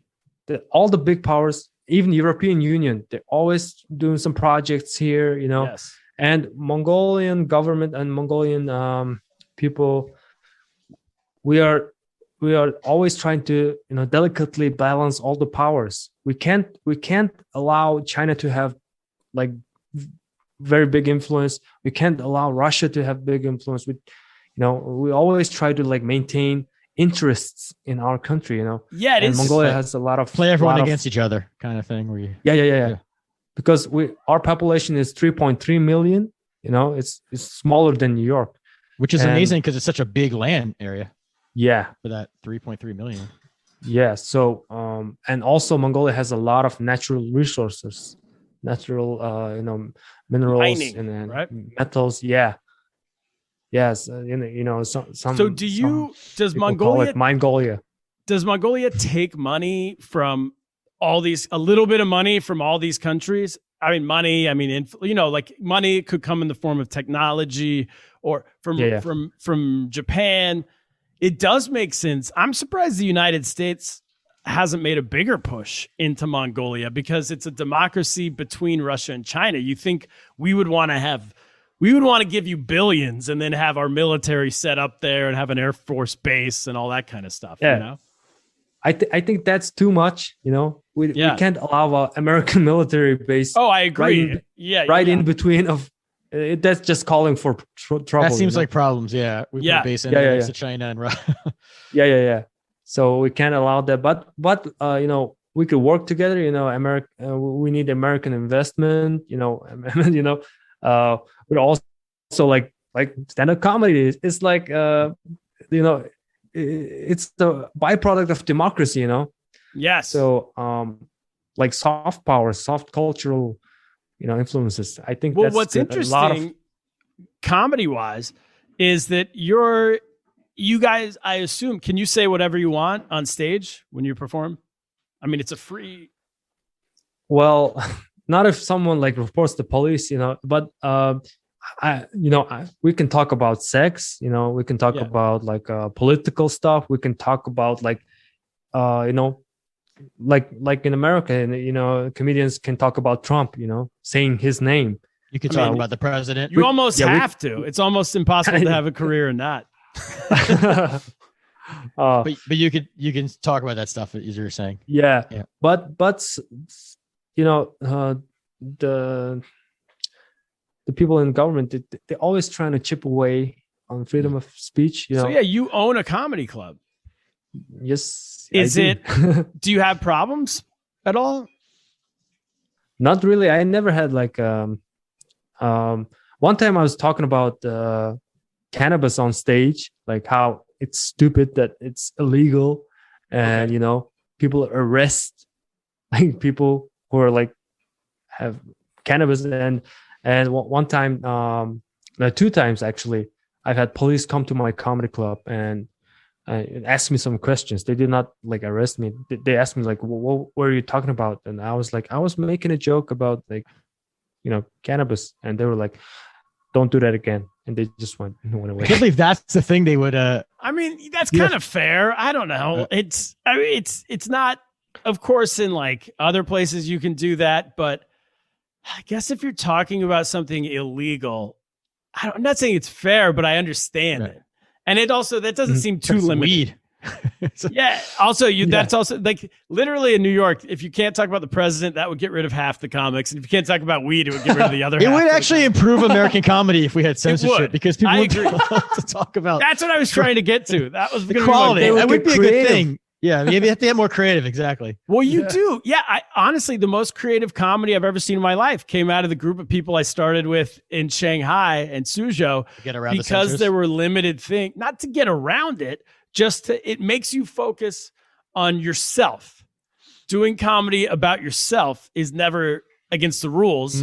all the big powers, even European Union, they're always doing some projects here, Yes. And Mongolian government and Mongolian people, we are always trying to delicately balance all the powers. We can't allow China to have like very big influence. We can't allow Russia to have big influence. We always try to like maintain interests in our country, Yeah, it and is. Mongolia has a lot of play everyone against each other kind of thing. Where you, yeah. Because our population is 3.3 million. It's smaller than New York, which is amazing because it's such a big land area. Yeah, for that 3.3 million. Yeah. So and also Mongolia has a lot of natural resources, natural minerals, mining, and right? metals. Yeah. Yes, some. So does Mongolia take money from a little bit of money from all these countries? Like money could come in the form of technology or from Japan. It does make sense. I'm surprised the United States hasn't made a bigger push into Mongolia, because it's a democracy between Russia and China. You think we would want to give you billions and then have our military set up there and have an Air Force base and all that kind of stuff. Yeah. I think that's too much. We can't allow an American military base. Oh, I agree. In between of that's just calling for trouble. That seems like problems. Yeah, we put a base in next to China and Russia. Yeah. So we can't allow that. But we could work together. America, we need American investment. But also like stand-up comedy is like it's the byproduct of democracy. Yes. So like soft power, soft cultural, influences. I think. Well, that's what's interesting, comedy-wise, is that you guys, I assume, can you say whatever you want on stage when you perform? I mean, it's a free. Well, not if someone like reports the police, but we can talk about sex, we can talk about like political stuff. We can talk about like like in America, comedians can talk about Trump, saying his name. You could talk about the president. You almost have to. It's almost impossible to have a career in that. But you can talk about that stuff as you're saying. Yeah. But the people in government, they're always trying to chip away on freedom of speech. So you own a comedy club. Yes. Do you have problems at all? Not really. I never had like one time I was talking about cannabis on stage, like how it's stupid that it's illegal, and people arrest like people who are like have cannabis, and one time, 2 times actually, I've had police come to my comedy club and ask me some questions. They did not like arrest me. They asked me like, what were you talking about? And I was like, I was making a joke about like, cannabis. And they were like, don't do that again. And they just went away. I can't believe that's the thing they would. I mean, that's kind of fair. I don't know. It's not, of course, in like other places you can do that, but I guess if you're talking about something illegal, I'm not saying it's fair, but I understand it. And it also, that doesn't seem too limited. Yeah. Also, that's also like literally in New York, if you can't talk about the president, that would get rid of half the comics. And if you can't talk about weed, it would get rid of the other half. It would actually improve American comedy if we had censorship, because people would be allowed to talk about. That's what I was trying to get to. That was the quality. That would be a good thing. Yeah, maybe you have to get more creative. Exactly. Well, you do. Yeah, honestly, the most creative comedy I've ever seen in my life came out of the group of people I started with in Shanghai and Suzhou, because there were limited things, not to get around it, just it makes you focus on yourself. Doing comedy about yourself is never against the rules.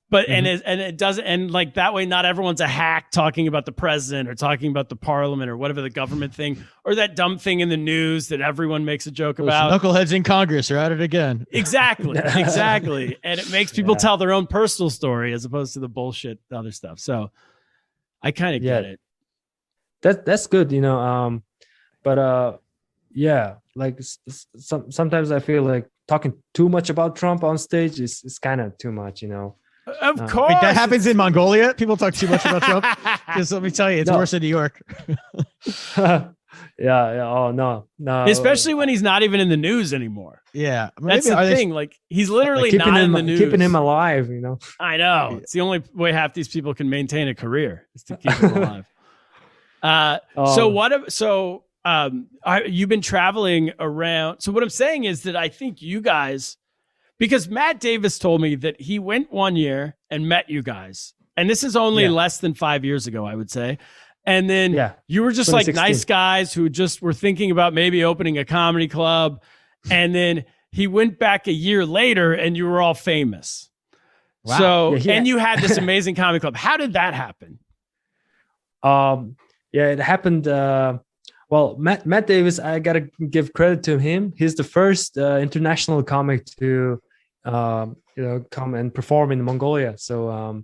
But and it doesn't, and like that way, not everyone's a hack talking about the president or talking about the parliament or whatever the government thing, or that dumb thing in the news that everyone makes a joke about. Knuckleheads in Congress are at it again. Exactly. And it makes people tell their own personal story as opposed to the bullshit other stuff. So I kind of get it. That's good, but like sometimes I feel like talking too much about Trump on stage is kind of too much, Of course. Wait, that happens in Mongolia. People talk too much about Trump. Because let me tell you, it's worse in New York. Oh, no. Especially when he's not even in the news anymore. Yeah. That's the thing. Like, he's literally not in the news. Keeping him alive, I know. It's the only way half these people can maintain a career is to keep him alive. So you've been traveling around. So what I'm saying is that I think you guys, because Matt Davis told me that he went one year and met you guys. And this is only less than 5 years ago, I would say. And then you were just like nice guys who just were thinking about maybe opening a comedy club. And then he went back a year later and you were all famous. Wow. So, and you had this amazing comedy club. How did that happen? It happened. Well, Matt Davis, I got to give credit to him. He's the first international comic to, come and perform in Mongolia. So,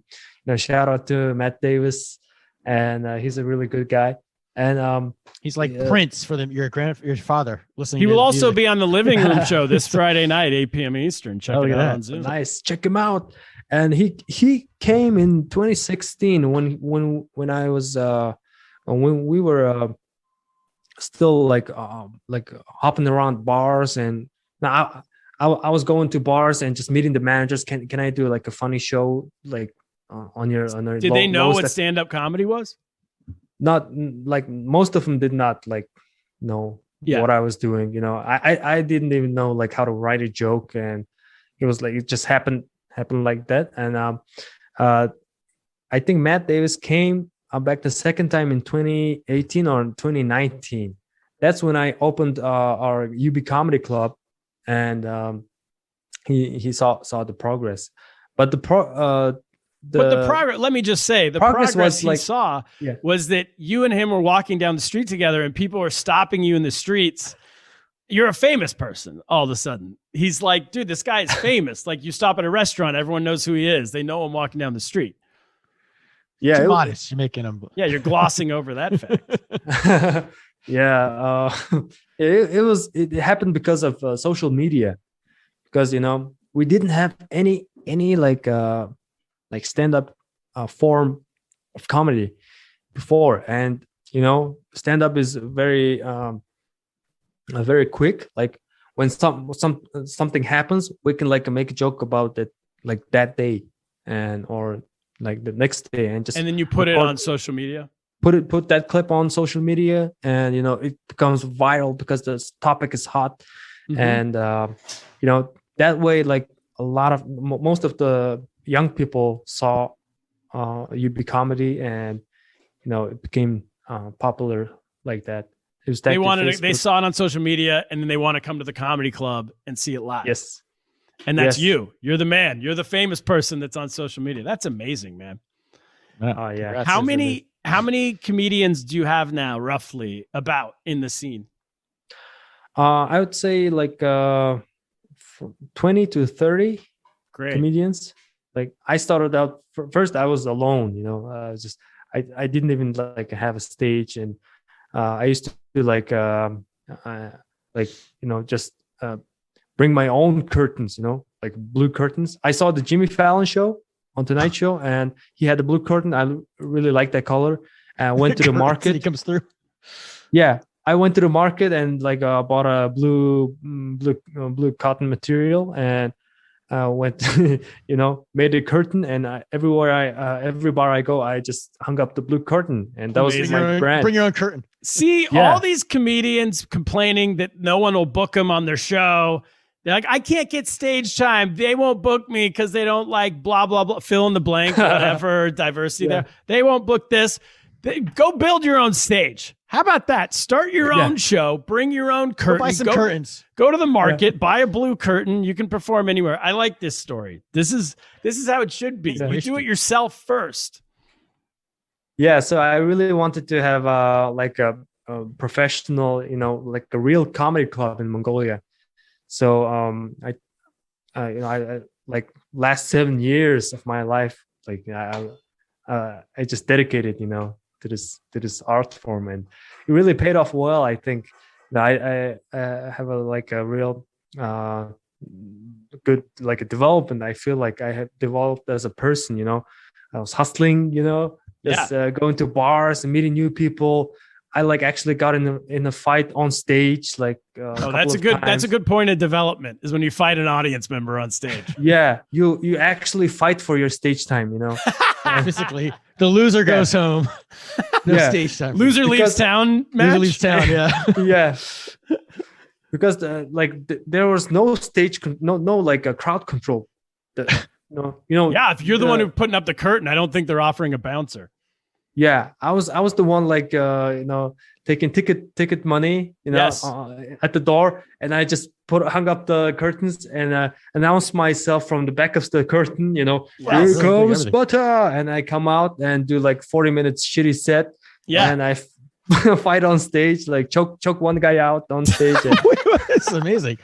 shout out to Matt Davis, and he's a really good guy. And he's like Prince for your father listening. He will also be on the Living Room show this Friday night, 8 p.m. Eastern. Check it out on Zoom. Nice, check him out. And he came in 2016 when I was when we were still like hopping around bars, and now I was going to bars and just meeting the managers. Can I do like a funny show like on your Did they know what stand-up comedy was? Not like most of them did not like know what I was doing. You know, I didn't even know like how to write a joke, and it was like it just happened like that. And I think Matt Davis came back the second time in 2018 or 2019. That's when I opened our UB Comedy Club, and he saw the progress. But the progress, let me just say, the progress he saw was that you and him were walking down the street together and people were stopping you in the streets. You're a famous person all of a sudden. He's like, dude, this guy is famous. Like, you stop at a restaurant, everyone knows who he is. They know him walking down the street. Yeah, modest. You're making him. Yeah, you're glossing over that fact. Yeah, it happened because of social media, because you know we didn't have any like stand-up form of comedy before, and you know stand-up is very quick. Like when something happens, we can like make a joke about it like that day or like the next day, and then you put it on social media. Put that clip on social media, and you know it becomes viral because the topic is hot. And you know that way, like most of the young people saw UB comedy, and you know it became popular like that. It was they saw it on social media, and then they want to come to the comedy club and see it live. Yes, and that's you. You're the man. You're the famous person that's on social media. That's amazing, man. Yeah. How many comedians do you have now, roughly, about in the scene? I would say like 20 to 30 comedians. Like I started out first, I was alone. You know, I didn't even like have a stage, and I used to do like you know just bring my own curtains. You know, like blue curtains. I saw the Jimmy Fallon show on Tonight Show, and he had the blue curtain. I really liked that color. I went to the market. He comes through. Yeah, I went to the market and like bought a blue cotton material, and went, you know, made a curtain. And every bar I go, I just hung up the blue curtain, and that was my brand. Bring your own curtain. See, all these comedians complaining that no one will book them on their show. They're like, I can't get stage time. They won't book me because they don't like blah, blah, blah. Fill in the blank, whatever, diversity there. They won't book this. Go build your own stage. How about that? Start your own show. Bring your own curtain. Go buy some curtains. Go to the market. Buy a blue curtain. You can perform anywhere. I like this story. This is how it should be. You do it yourself first. Yeah, so I really wanted to have like a professional, you know, like a real comedy club in Mongolia. So I like last 7 years of my life, like I just dedicated, you know, to this art form, and it really paid off well. I think I have a real good like a development. I feel like I have developed as a person. You know, I was hustling, you know, just going to bars and meeting new people. I like actually got in a fight on stage. Like that's a good point of development is when you fight an audience member on stage. Yeah, you actually fight for your stage time. You know, physically, the loser goes home. No stage time. Loser leaves town. Match? Loser leaves town. Yeah, yeah. Because there was no stage, no like a crowd control. You know. Yeah, if you're the one who's putting up the curtain, I don't think they're offering a bouncer. Yeah, I was the one like you know, taking ticket money, you know, at the door, and I just hung up the curtains and announced myself from the back of the curtain, you know, here comes Bataa, and I come out and do like 40 minutes shitty set, and I fight on stage, like choke one guy out on stage. It's amazing.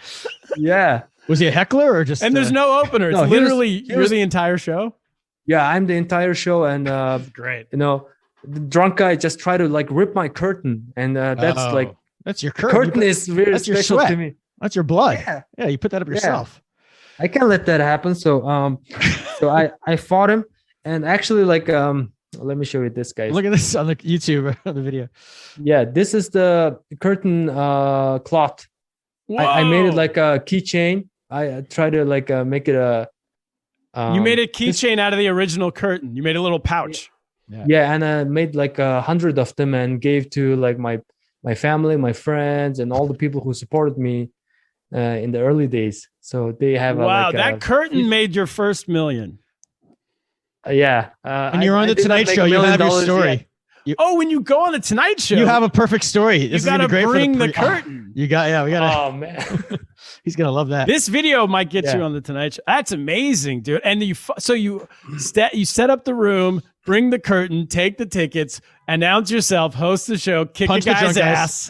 Yeah, was he a heckler or just? And there's no opener. It's literally you're the entire show. Yeah, I'm the entire show, and great. You know. The drunk guy just tried to like rip my curtain, and that's your curtain. Curtain is very special to me. That's your blood. Yeah, you put that up yourself. I can't let that happen. So so I fought him, and actually like let me show you this, guys. Look at this on the YouTube on the video. Yeah, this is the curtain cloth. I made it like a keychain. I tried to like make it a. You made a keychain out of the original curtain. You made a little pouch. Yeah, and I made like 100 of them and gave to like my my family, my friends, and all the people who supported me in the early days. So they have that curtain made your first million. Yeah. And you're on the Tonight Show. You have your story. When you go on the Tonight Show, you have a perfect story. You got to bring the curtain. We got to. Oh man, he's gonna love that. This video might get you on the Tonight Show. That's amazing, dude. And you set up the room, bring the curtain, take the tickets, announce yourself, host the show, kick a guy's ass,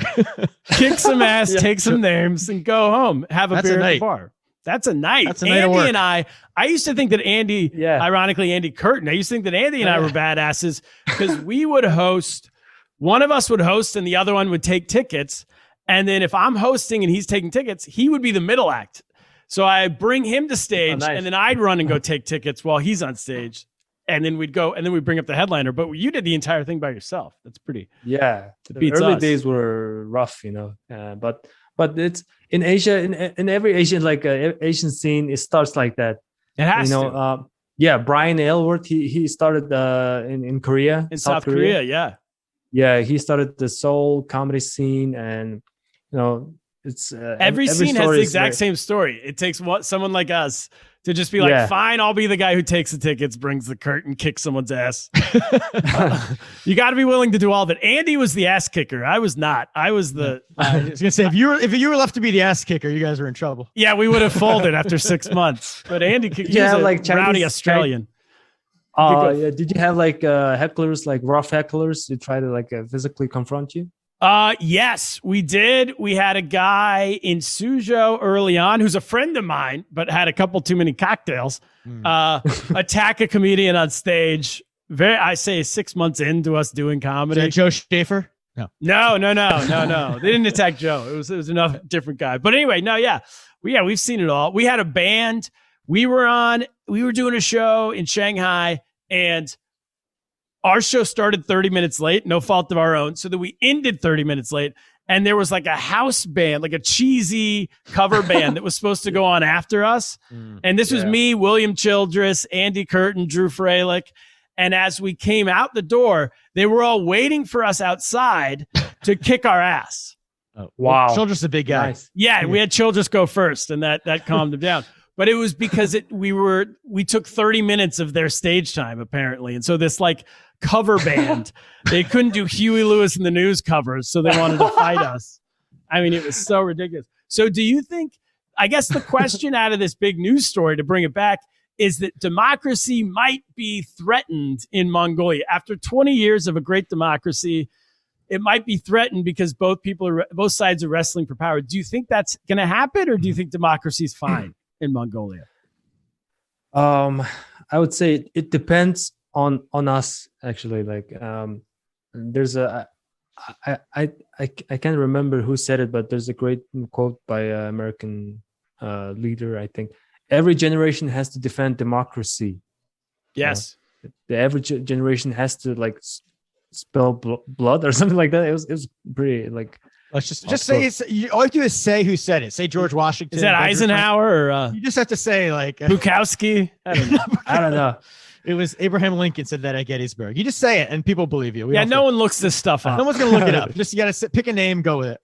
kick some ass, take some names, and go home. Have a beer at the bar. That's a night. That's a night of Andy work. and I used to think that Andy, ironically, Andy Curtin, I used to think that Andy and I were badasses because we would host, one of us would host and the other one would take tickets. And then if I'm hosting and he's taking tickets, he would be the middle act. So I bring him to stage and then I'd run and go take tickets while he's on stage. And then we'd go and then we'd bring up the headliner. But you did the entire thing by yourself. That's pretty. Yeah. The early days were rough, but it's in Asia, in every Asian Asian scene, it starts like that. It has to. Brian Aylward, he started in Korea, in South Korea. Yeah, he started the Seoul comedy scene, and it's every scene has the exact same story. It takes someone like us to just be like, fine, I'll be the guy who takes the tickets, brings the curtain, kicks someone's ass. You got to be willing to do all of it. Andy was the ass kicker. I was not. I was the. I was gonna say if you were left to be the ass kicker, you guys are in trouble. Yeah, we would have folded after 6 months. But Andy, he's a rowdy Australian. Did you have hecklers, like rough hecklers, who try to physically confront you? Yes, we did. We had a guy in Suzhou early on who's a friend of mine, but had a couple too many cocktails, attack a comedian on stage. I say 6 months into us doing comedy. Is that Joe Schaefer? No. They didn't attack Joe. It was enough different guy. But anyway, we've seen it all. We had a band. We were doing a show in Shanghai, and our show started 30 minutes late, no fault of our own. So that we ended 30 minutes late. And there was like a house band, like a cheesy cover band that was supposed to go on after us. And this was me, William Childress, Andy Curtin, Drew Freilich. And as we came out the door, they were all waiting for us outside to kick our ass. Oh, wow. Childress is a big guy. Nice. Yeah, we had Childress go first, and that calmed him down. But it was because we took 30 minutes of their stage time, apparently. And so this cover band, they couldn't do Huey Lewis and the News covers, so they wanted to fight us. I mean, it was so ridiculous. So do you think, I guess the question out of this big news story, to bring it back, is that democracy might be threatened in Mongolia. After 20 years of a great democracy, it might be threatened because both sides are wrestling for power. Do you think that's going to happen, or do you think democracy is fine in Mongolia? I would say it depends on us, actually. There's I can't remember who said it, but there's a great quote by an American leader, I think. Every generation has to defend democracy. Yes. The average generation has to spill blood or something like that. It was pretty Let's just say all you have to do is say who said it. Say George Washington. Is that Eisenhower or you just have to say Bukowski? I don't know. It was Abraham Lincoln said that at Gettysburg. You just say it and people believe you. No one looks this stuff up. No one's gonna look it up. Just you gotta pick a name, go with it.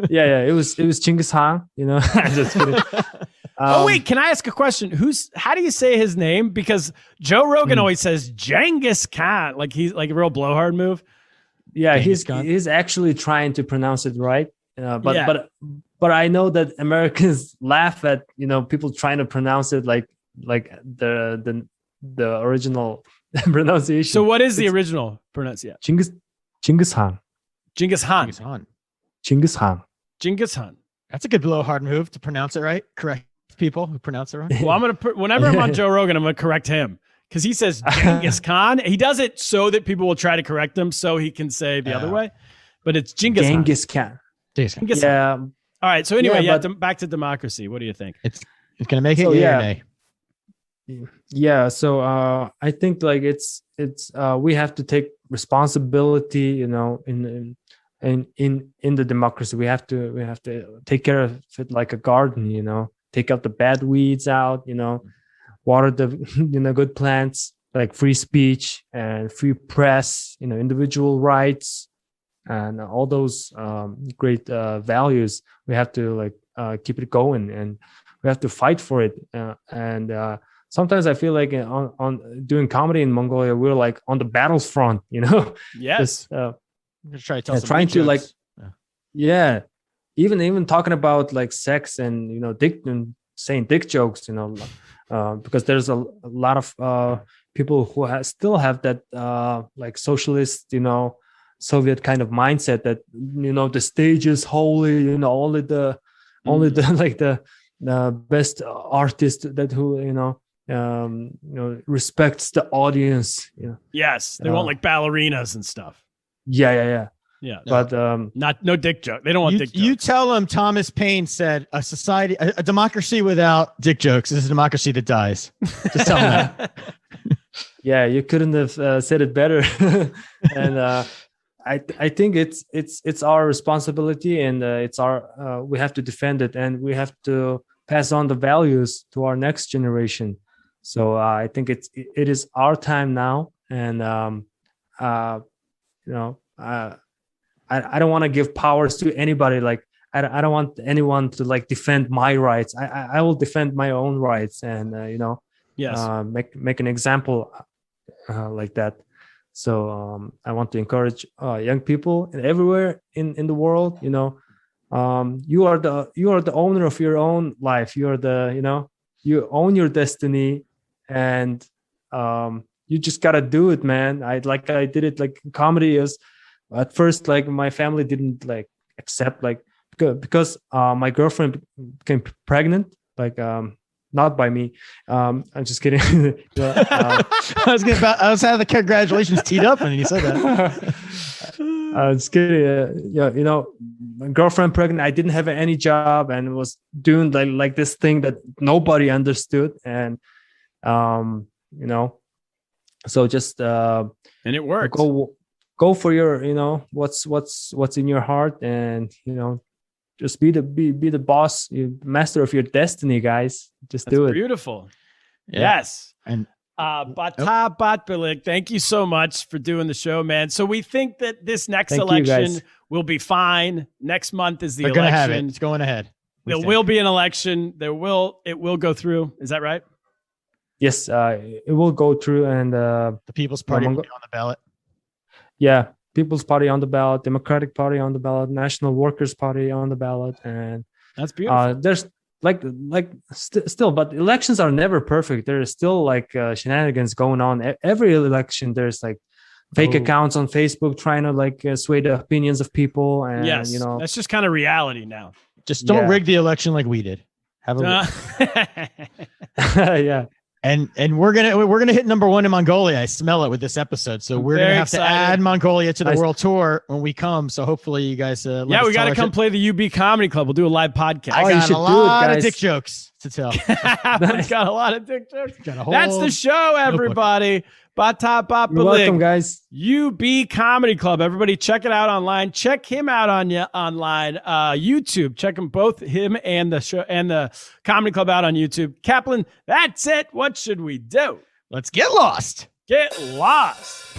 Yeah. It was Genghis Khan. I'm just kidding. Wait, can I ask a question? How do you say his name? Because Joe Rogan always says Genghis Khan, he's like a real blowhard move. Yeah, he's actually trying to pronounce it right. But I know that Americans laugh at people trying to pronounce it like the original pronunciation. So what is the original pronunciation? Genghis Khan. Genghis Khan. Genghis Khan. Genghis Khan. That's a good blowhard move to pronounce it right. Correct people who pronounce it right. Well, I'm gonna whenever I'm on Joe Rogan, I'm gonna correct him because he says Genghis Khan. He does it so that people will try to correct him, so he can say the other way. But it's Genghis Khan. Genghis Khan. All right. So anyway, back to democracy. What do you think? It's gonna make it or nay? Yeah. So I think it's we have to take responsibility. In the democracy, we have to take care of it like a garden. Take out the bad weeds out. Water the good plants, like free speech and free press. Individual rights, and all those great values. We have to like keep it going, and we have to fight for it. And sometimes I feel like on doing comedy in Mongolia, we're like on the battlefront, you know. Yes. Just try to tell trying to jokes. Even talking about like sex and, you know, dick and saying dick jokes, you know, because there's a lot of people who still have that like socialist, you know, Soviet kind of mindset that, you know, the stage is holy, you know, only the like the best artist that who, you know, respects the audience, you know. Yes, they want like ballerinas and stuff. Yeah. But no dick joke. They don't want dick jokes. You tell them Thomas Paine said a democracy without dick jokes is a democracy that dies. Just tell them that. Yeah, you couldn't have said it better. And I think it's our responsibility, and it's our we have to defend it, and we have to pass on the values to our next generation. So I think it is our time now, and you know, I don't want to give powers to anybody. Like I don't want anyone to like defend my rights. I will defend my own rights, and you know, yes, make an example like that. So I want to encourage young people everywhere in the world. You know, you are the owner of your own life. You own your destiny, and you just gotta do it, man. I did it. Like comedy is at first, like my family didn't like accept, like because my girlfriend became pregnant, like not by me. I'm just kidding. I was having the congratulations teed up when you said that. I was kidding. Yeah, you know, my girlfriend pregnant. I didn't have any job and was doing like this thing that nobody understood, and you know, so just and it worked. Go for your, you know, what's in your heart, and you know, just be the boss, you master of your destiny, guys. Just do it. Beautiful. Yeah. Yes. And Bataa Batbileg, thank you so much for doing the show, man. So we think that this next election will be fine. Next month is the election. Gonna have it. It's going ahead. There will be an election. It will go through. Is that right? Yes, it will go through, and the People's Party will be on the ballot. Yeah, People's Party on the ballot, Democratic Party on the ballot, National Workers Party on the ballot, and that's beautiful. There's still, but elections are never perfect. There is still like shenanigans going on. Every election, there's like fake accounts on Facebook trying to like sway the opinions of people, and yes, you know, that's just kind of reality now. Just don't rig the election like we did. Have a yeah. And we're gonna hit number 1 in Mongolia. I smell it with this episode. So we're gonna have to add Mongolia to the world tour when we come. So hopefully you guys. We got to come play the UB Comedy Club. We'll do a live podcast. I got a lot of dick jokes to tell. He's got a lot of dick jokes. That's the show, everybody. Bataa Batbileg. You're welcome, guys. UB Comedy Club. Everybody, check it out online. Check him out online. YouTube. Check him both, him and the show and the Comedy Club out on YouTube. Kaplan, that's it. What should we do? Let's get lost. Get lost.